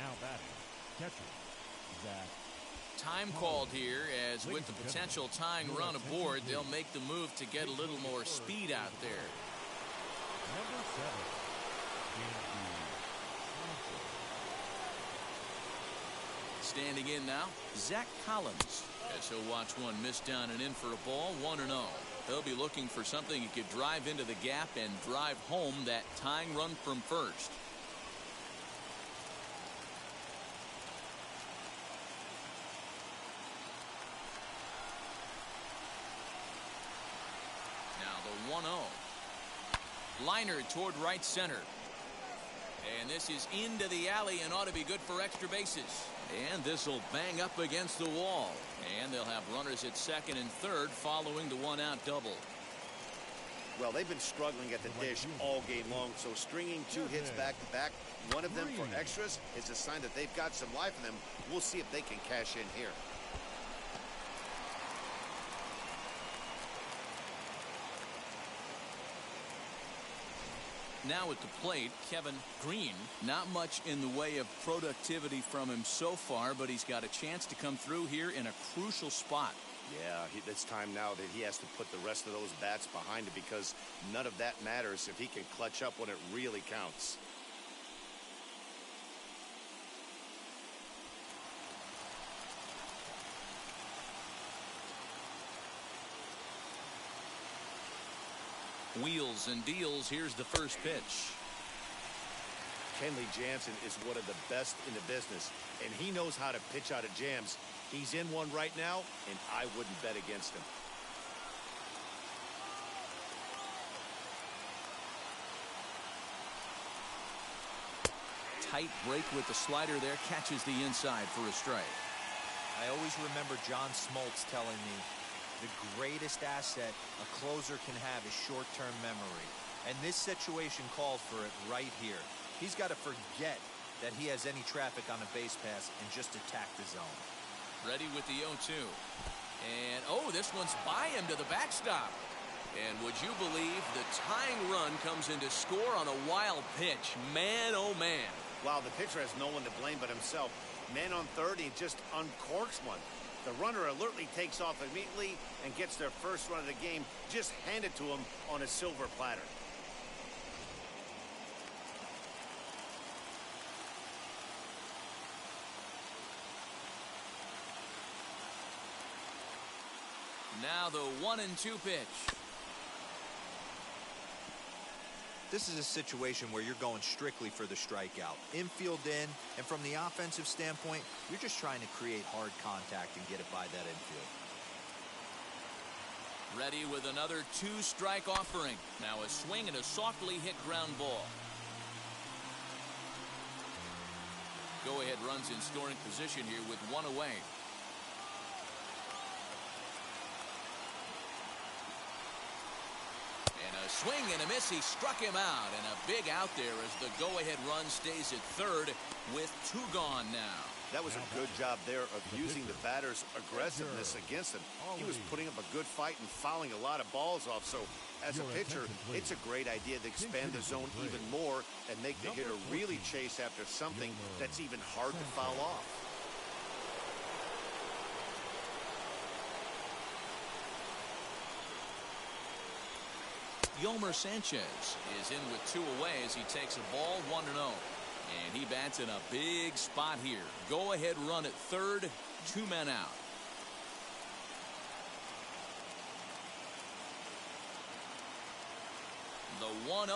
now batting, catcher, Zach. Time called here, as with the potential tying run aboard, they'll make the move to get a little more speed out there. Number 7, Standing in now, Zach Collins, as he'll watch one miss down and in for a ball, 1-0. He'll be looking for something he could drive into the gap and drive home that tying run from first. Now the 1-0. Liner toward right center. And this is into the alley and ought to be good for extra bases. And this will bang up against the wall. And they'll have runners at second and third following the one-out double. Well, they've been struggling at the dish all game long, so stringing 2 hits back-to-back, one of them for extras, is a sign that they've got some life in them. We'll see if they can cash in here. Now at the plate, Kevin Green. Not much in the way of productivity from him so far, but he's got a chance to come through here in a crucial spot. Yeah, it's time now that he has to put the rest of those bats behind him, because none of that matters if he can clutch up when it really counts. Wheels and deals. Here's the first pitch. Kenley Jansen is one of the best in the business, and he knows how to pitch out of jams. He's in one right now, and I wouldn't bet against him. Tight break with the slider there, catches the inside for a strike. I always remember John Smoltz telling me the greatest asset a closer can have is short-term memory. And this situation called for it right here. He's got to forget that he has any traffic on a base pass and just attack the zone. Ready with the 0-2. And, oh, this one's by him to the backstop. And would you believe the tying run comes in to score on a wild pitch? Man, oh, man. Wow, the pitcher has no one to blame but himself. Man on third, he just uncorks one. The runner alertly takes off immediately and gets their first run of the game just handed to him on a silver platter. Now the 1-2 pitch. This is a situation where you're going strictly for the strikeout. Infield in, and from the offensive standpoint, you're just trying to create hard contact and get it by that infield. Ready with another 2-strike offering. Now a swing and a softly hit ground ball. Go-ahead runs in scoring position here with one away. Swing and a miss. He struck him out, and a big out there as the go-ahead run stays at third with 2 gone now. That was a good job there of using the batter's aggressiveness against him. He was putting up a good fight and fouling a lot of balls off. So as a pitcher, it's a great idea to expand the zone even more and make the hitter really chase after something that's even hard to foul off. Yomer Sanchez is in with 2 away as he takes a ball 1-0. And he bats in a big spot here. Go ahead run at third, 2 men out. The 1-0.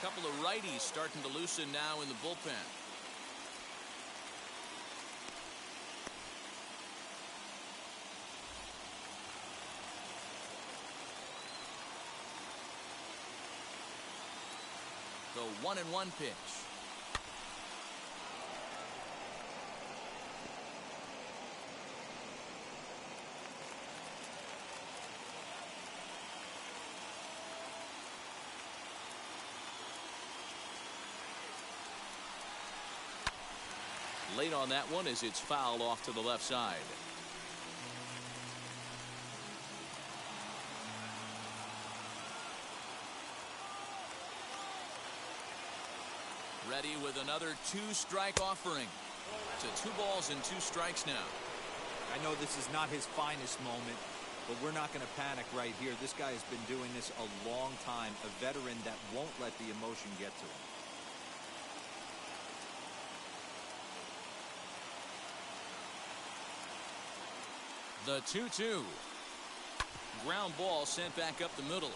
Couple of righties starting to loosen now in the bullpen. The 1-1 pitch. Late on that one as it's fouled off to the left side. Ready with another 2-strike offering. To 2 balls and 2 strikes now. I know this is not his finest moment, but we're not going to panic right here. This guy has been doing this a long time, a veteran that won't let the emotion get to him. The 2-2. Ground ball sent back up the middle.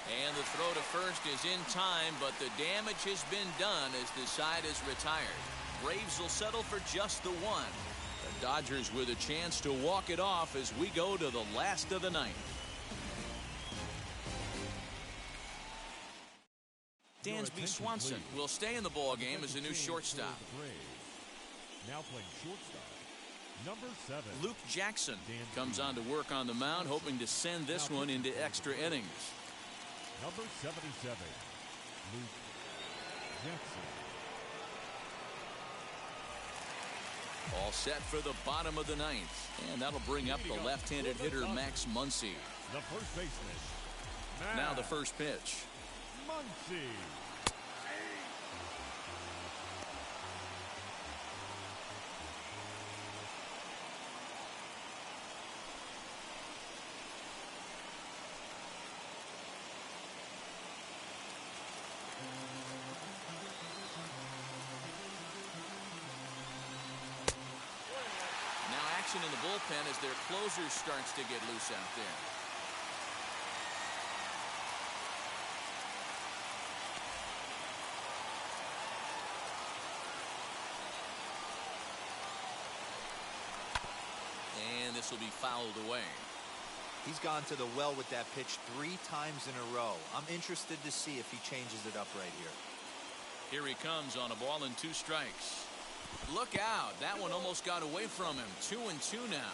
And the throw to first is in time, but the damage has been done as the side is retired. Braves will settle for just the 1. The Dodgers with a chance to walk it off as we go to the last of the 9th. Dansby Swanson will stay in the ball game as a new shortstop. Now playing shortstop, number 7. Luke Jackson comes on to work on the mound, hoping to send this one into extra innings. Number 77, Luke Jackson. All set for the bottom of the 9th. And that'll bring up the left-handed hitter Max Muncy. The first baseman. Now the first pitch. Muncy. In the bullpen as their closer starts to get loose out there. will be fouled away. He's gone to the well with that pitch 3 times in a row. I'm interested to see if he changes it up right here. Here he comes on a ball and 2 strikes. Look out. That one almost got away from him. 2-2 now.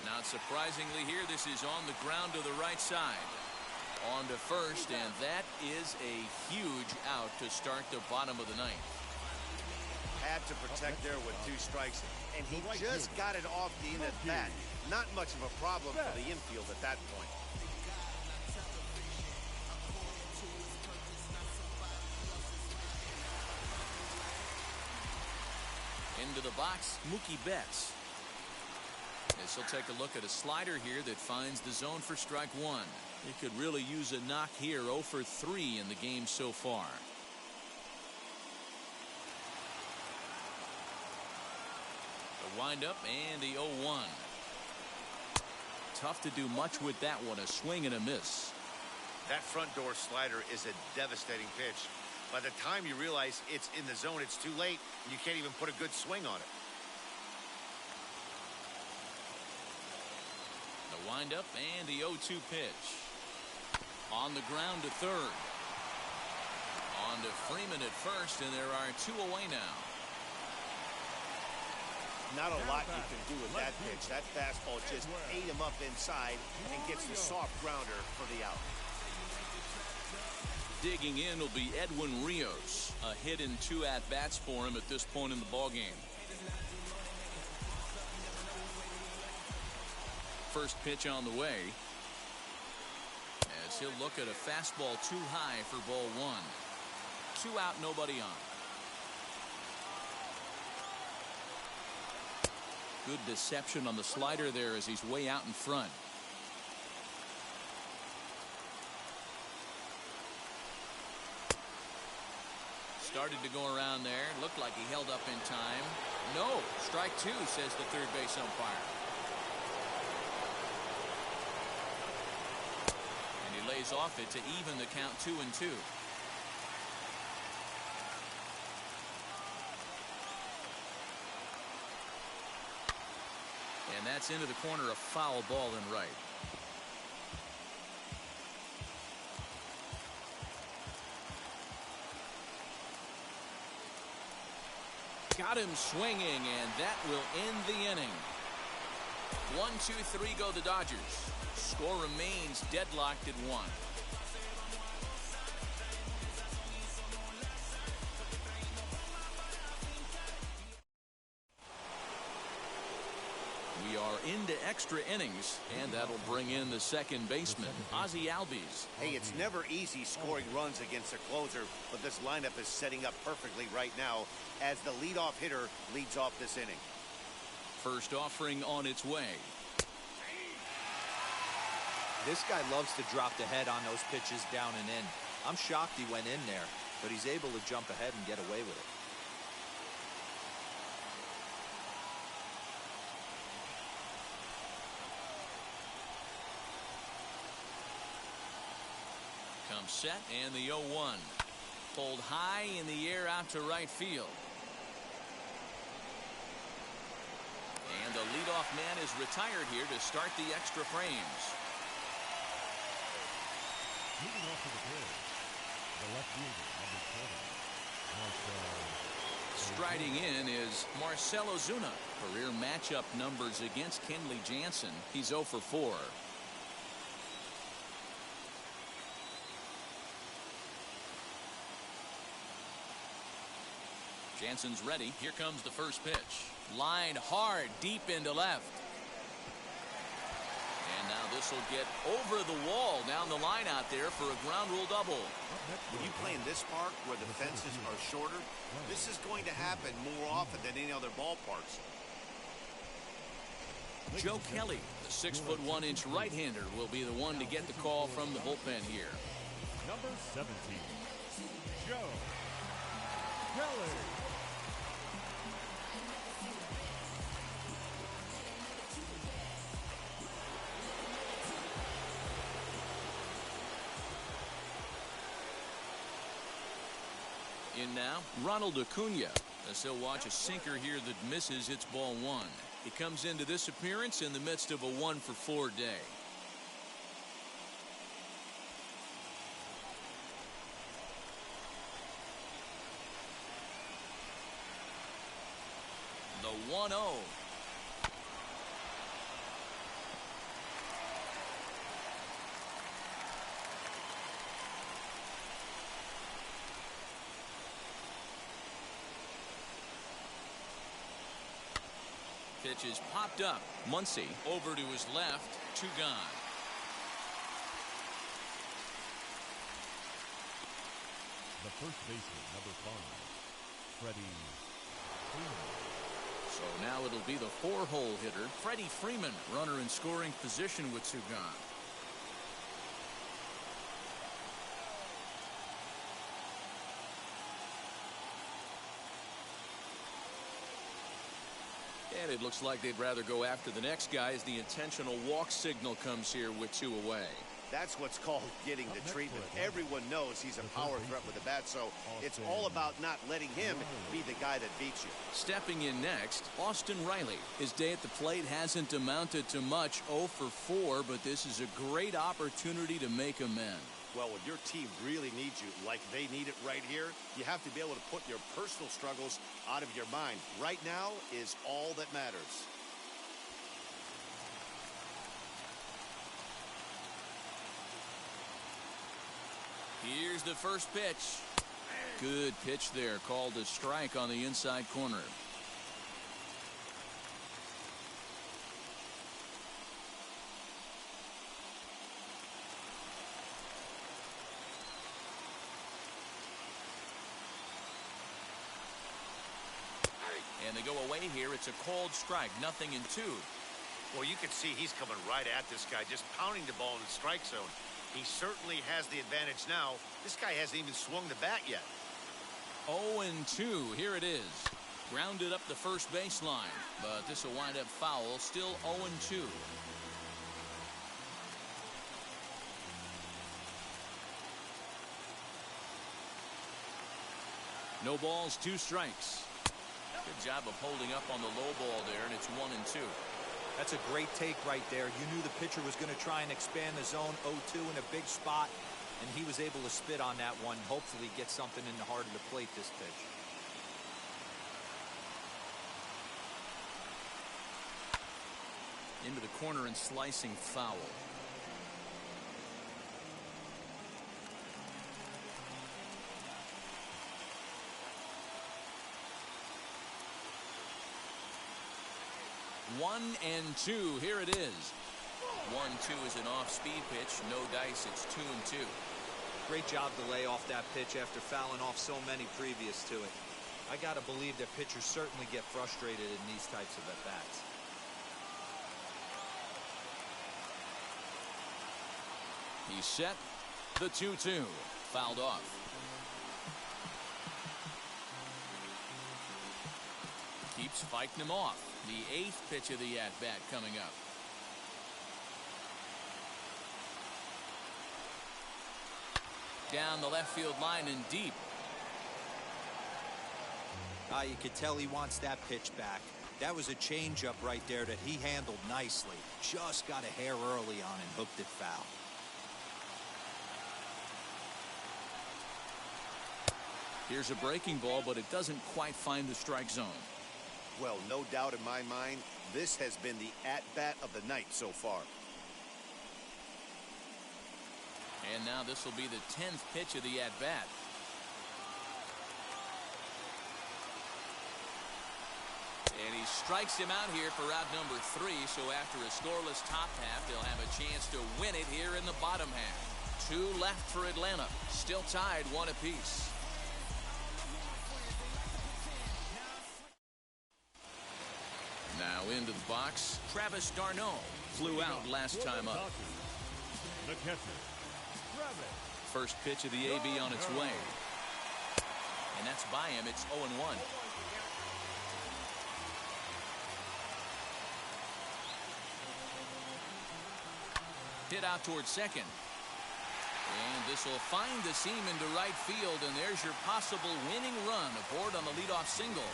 Not surprisingly here, this is on the ground to the right side. On to first, and that is a huge out to start the bottom of the 9th. Had to protect there with 2 strikes, and he just got it off the end of that. Not much of a problem for the infield at that point. Into the box, Mookie Betts. As he'll take a look at a slider here that finds the zone for strike 1. He could really use a knock here. 0 for 3 in the game so far. The windup and the 0-1. Tough to do much with that one. A swing and a miss. That front door slider is a devastating pitch. By the time you realize it's in the zone, it's too late. You can't even put a good swing on it. The windup and the 0-2 pitch. On the ground to third. On to Freeman at first, and there are 2 away now. Not a lot you can do with that pitch. That fastball just ate him up inside and gets the soft grounder for the out. Digging in will be Edwin Rios. A hit in 2 at-bats for him at this point in the ballgame. First pitch on the way. As he'll look at a fastball too high for ball 1. 2 out, nobody on. Good deception on the slider there as he's way out in front. Started to go around there. Looked like he held up in time. No. Strike 2, says the third base umpire. And he lays off it to even the count 2-2. And that's into the corner, a foul ball and right. Got him swinging, and that will end the inning. 1-2-3 go the Dodgers. Score remains deadlocked at 1. We are into extra innings, and that'll bring in the second baseman, Ozzie Albies. Hey, it's never easy scoring runs against a closer, but this lineup is setting up perfectly right now as the leadoff hitter leads off this inning. First offering on its way. This guy loves to drop the head on those pitches down and in. I'm shocked he went in there, but he's able to jump ahead and get away with it. Comes set, and the 0-1. Pulled high in the air out to right field. And the leadoff man is retired here to start the extra frames. Moving off to the plate, the left fielder, number 20, Striding in is Marcell Ozuna. Career matchup numbers against Kenley Jansen. He's 0 for 4. Jansen's ready. Here comes the first pitch. Lined hard deep into left. And now this will get over the wall down the line out there for a ground rule double. When you play in this park where the fences are shorter, this is going to happen more often than any other ballparks. Joe Kelly, the 6'1" right-hander, will be the one to get the call from the bullpen here. number 17, Joe Kelly. In now, Ronald Acuna. As he'll watch a sinker here that misses. It's ball one. He comes into this appearance in the midst of a 1-for-4 day. The 1-0. Pitch is popped up. Muncy over to his left. 2 gone. The first baseman, number 5, Freddie Freeman. So now it'll be the 4-hole hitter, Freddie Freeman, runner in scoring position with 2 gone. And it looks like they'd rather go after the next guy as the intentional walk signal comes here with 2 away. That's what's called getting the treatment. Everyone knows he's a power threat with the bat, so it's all about not letting him be the guy that beats you. Stepping in next, Austin Riley. His day at the plate hasn't amounted to much, 0-for-4, but this is a great opportunity to make amends. Well, when your team really needs you, like they need it right here, you have to be able to put your personal struggles out of your mind. Right now is all that matters. Here's the first pitch. Good pitch there, called a strike on the inside corner. And they go away here. It's a called strike, 0-2. Well, you can see he's coming right at this guy, just pounding the ball in the strike zone. He certainly has the advantage now. This guy hasn't even swung the bat yet. 0-2. Here it is. Grounded up the first baseline, but this will wind up foul. Still 0-2. No balls, 2 strikes. Good job of holding up on the low ball there, and it's 1-2. That's a great take right there. You knew the pitcher was going to try and expand the zone. 0-2 in a big spot, and he was able to spit on that one. Hopefully get something in the heart of the plate this pitch. Into the corner and slicing foul. One and 2. Here it is. 1-2 is an off-speed pitch. No dice. It's 2-2. Great job to lay off that pitch after fouling off so many previous to it. I got to believe that pitchers certainly get frustrated in these types of at-bats. He's set. The 2-2. Fouled off. Keeps fighting him off. The 8th pitch of the at-bat coming up. Down the left field line and deep. You could tell he wants that pitch back. That was a changeup right there that he handled nicely. Just got a hair early on and hooked it foul. Here's a breaking ball, but it doesn't quite find the strike zone. Well, no doubt in my mind, this has been the at-bat of the night so far. And now this will be the 10th pitch of the at-bat. And he strikes him out here for out number 3. So after a scoreless top half, they'll have a chance to win it here in the bottom half. 2 left for Atlanta. Still tied 1 apiece. Now into the box, Travis d'Arnaud flew out last time up. The catcher, Travis. First pitch of the AB on its way. And that's by him. It's 0-1. Hit out towards second. And This will find the seam into right field, and there's your possible winning run aboard on the leadoff single.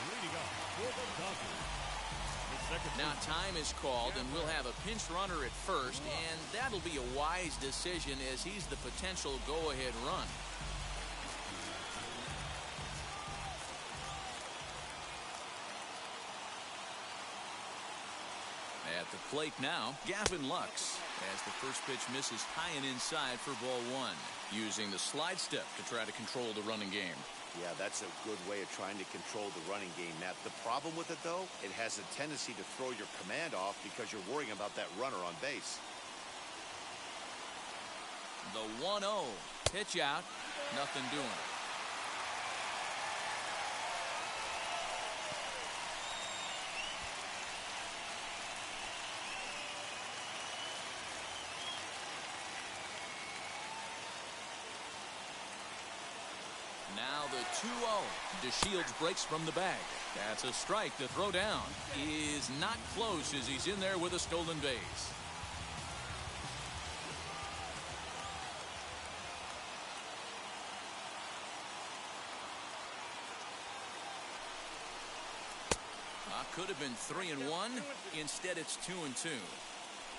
Leading up for the Dodgers. Now time is called, and we'll have a pinch runner at first, and that'll be a wise decision as he's the potential go-ahead run. At the plate now, Gavin Lux, as the first pitch misses high and inside for ball one, using the slide step to try to control the running game. Yeah, that's a good way of trying to control the running game, Matt. The problem with it, though, it has a tendency to throw your command off because you're worrying about that runner on base. The 1-0. Pitch out. Nothing doing. Now the 2-0. DeShields breaks from the bag. That's a strike. The throw down is not close as he's in there with a stolen base. Could have been 3-1. Instead, it's 2-2.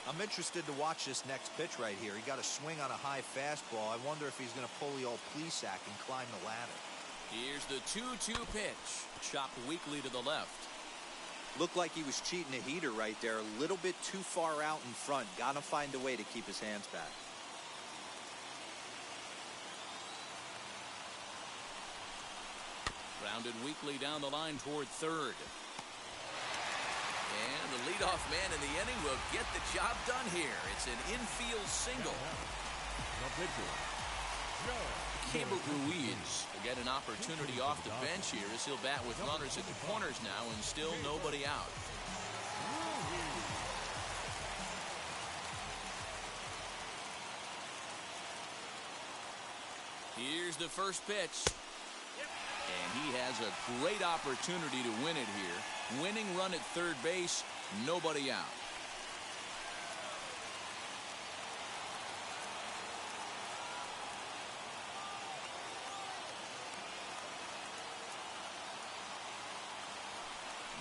I'm interested to watch this next pitch right here. He got a swing on a high fastball. I wonder if he's going to pull the old Plesac and climb the ladder. Here's the 2-2 pitch. Chopped weakly to the left. Looked like he was cheating a heater right there. A little bit too far out in front. Got to find a way to keep his hands back. Grounded weakly down the line toward third. And the leadoff man in the inning will get the job done here. It's an infield single. The pitcher, Joe. Caber Ruiz will get an opportunity off the bench here as he'll bat with runners at the corners now and still nobody out. Here's the first pitch. And he has a great opportunity to win it here. Winning run at third base, nobody out.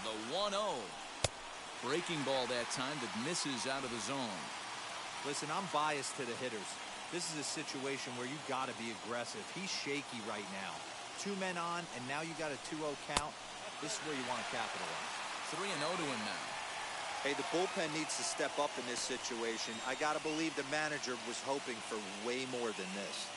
The 1-0. Breaking ball that time that misses out of the zone. Listen, I'm biased to the hitters. This is a situation where you got to be aggressive. He's shaky right now. 2 men on, and now you got a 2-0 count. This is where you want to capitalize. 3-0 to him now. Hey, the bullpen needs to step up in this situation. I got to believe the manager was hoping for way more than this.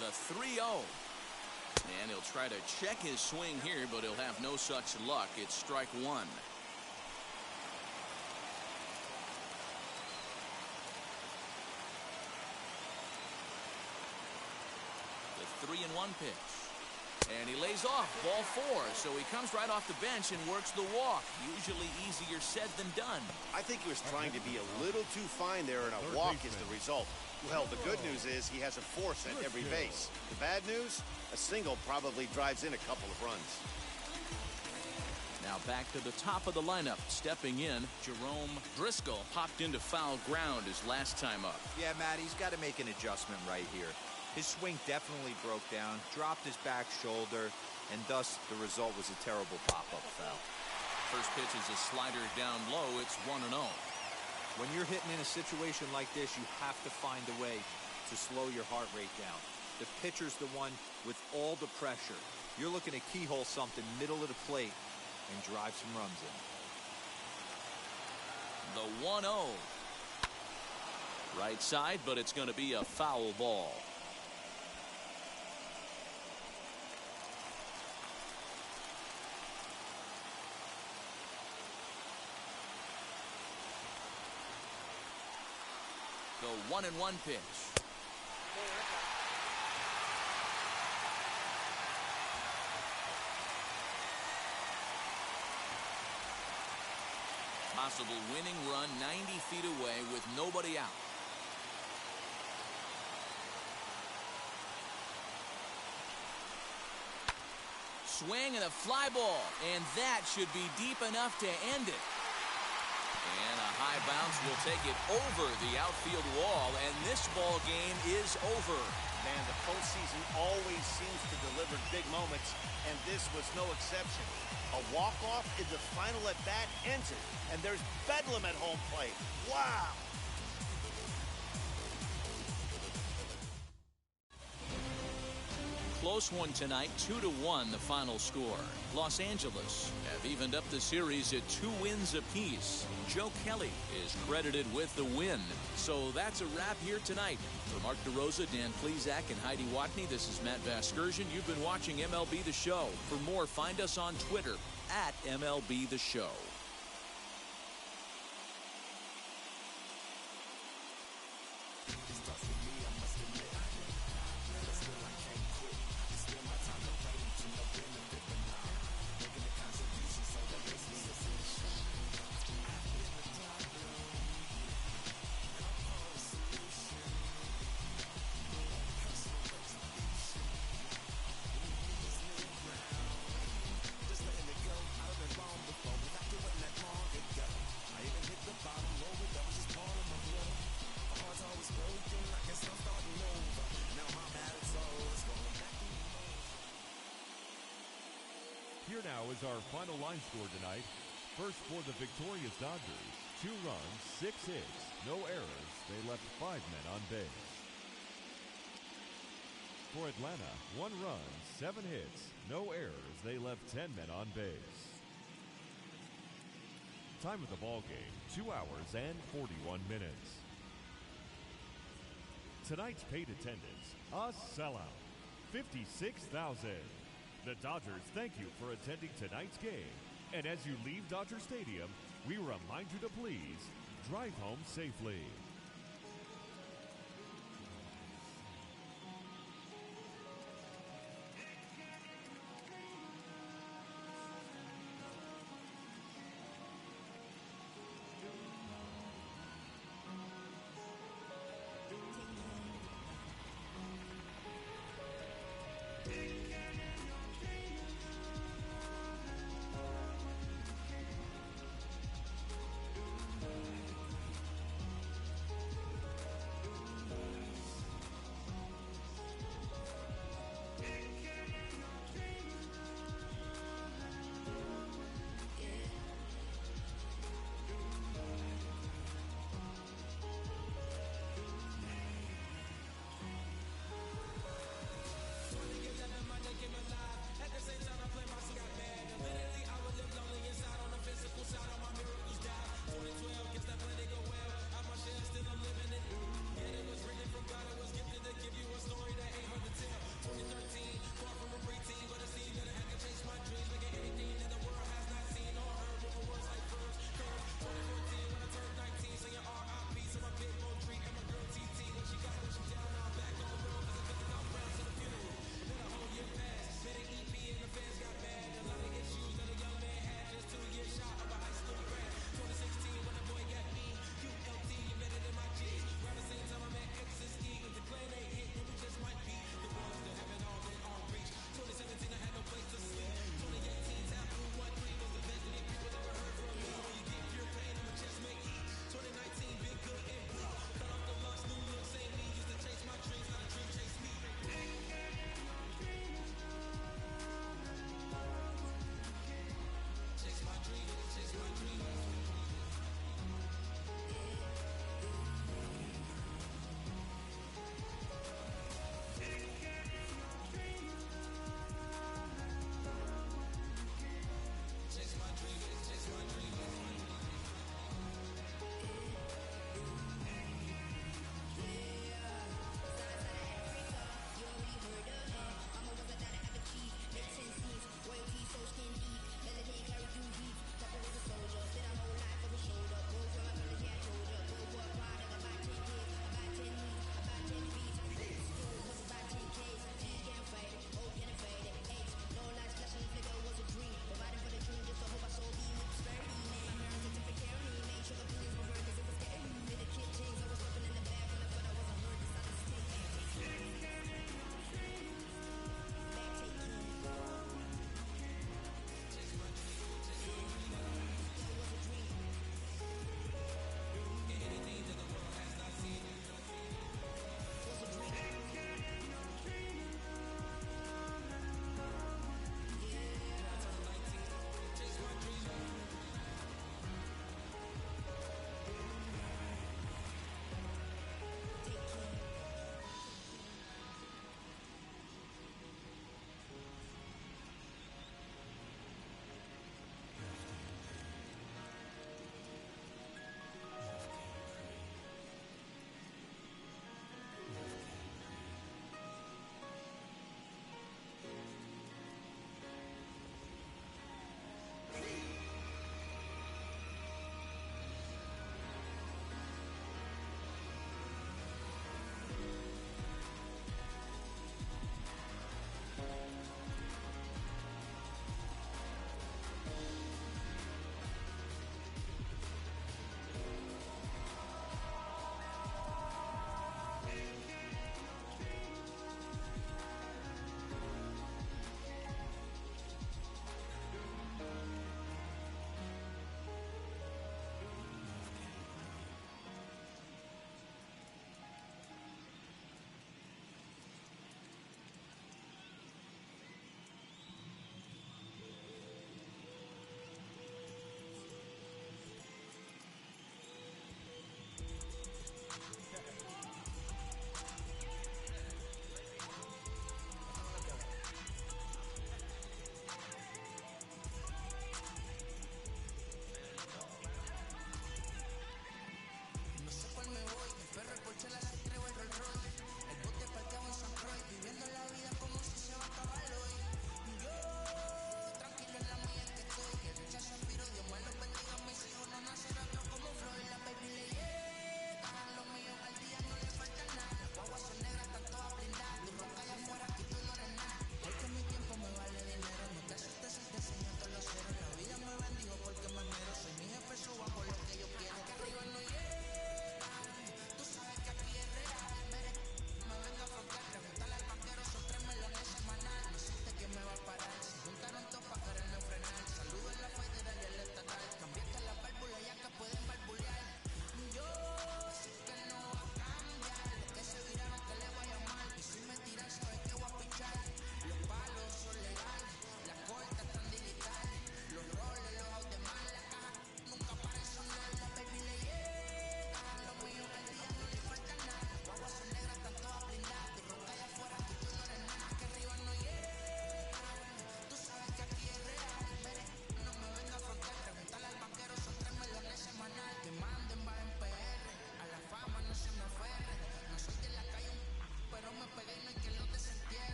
The 3-0. And he'll try to check his swing here, but he'll have no such luck. It's strike one. The 3-1 pitch. And he lays off ball 4, so he comes right off the bench and works the walk. Usually easier said than done. I think he was trying to be a little too fine there, and a walk is the result. Well, the good news is he has a force at every base. The bad news, a single probably drives in a couple of runs. Now back to the top of the lineup. Stepping in, Jerome Driscoll popped into foul ground his last time up. Yeah, Matt, he's got to make an adjustment right here. His swing definitely broke down, dropped his back shoulder, and thus the result was a terrible pop-up foul. First pitch is a slider down low. It's 1-0. When you're hitting in a situation like this, you have to find a way to slow your heart rate down. The pitcher's the one with all the pressure. You're looking to keyhole something middle of the plate and drive some runs in. The 1-0. Right side, but it's going to be a foul ball. The 1-1 pitch. Possible winning run 90 feet away with nobody out. swing and a fly ball. And that should be deep enough to end it. And a high bounce will take it over the outfield wall, and this ball game is over. Man, the postseason always seems to deliver big moments, and this was no exception. A walk-off in the final at-bat ends it, and there's bedlam at home plate. Wow! Close one tonight, 2-1 the final score. Los Angeles have evened up the series at 2 wins apiece. Joe Kelly is credited with the win. So that's a wrap here tonight. For Mark DeRosa, Dan Plezak, and Heidi Watney, this is Matt Vasgersian. You've been watching MLB The Show. For more, find us on Twitter at MLB The Show. Here now is our final line score tonight. First for the victorious Dodgers, 2 runs, 6 hits, no errors. They left 5 men on base. For Atlanta, 1 run, 7 hits, no errors. They left 10 men on base. Time of the ball game, 2 hours and 41 minutes. Tonight's paid attendance, a sellout, 56,000. The Dodgers thank you for attending tonight's game. And as you leave Dodger Stadium, we remind you to please drive home safely.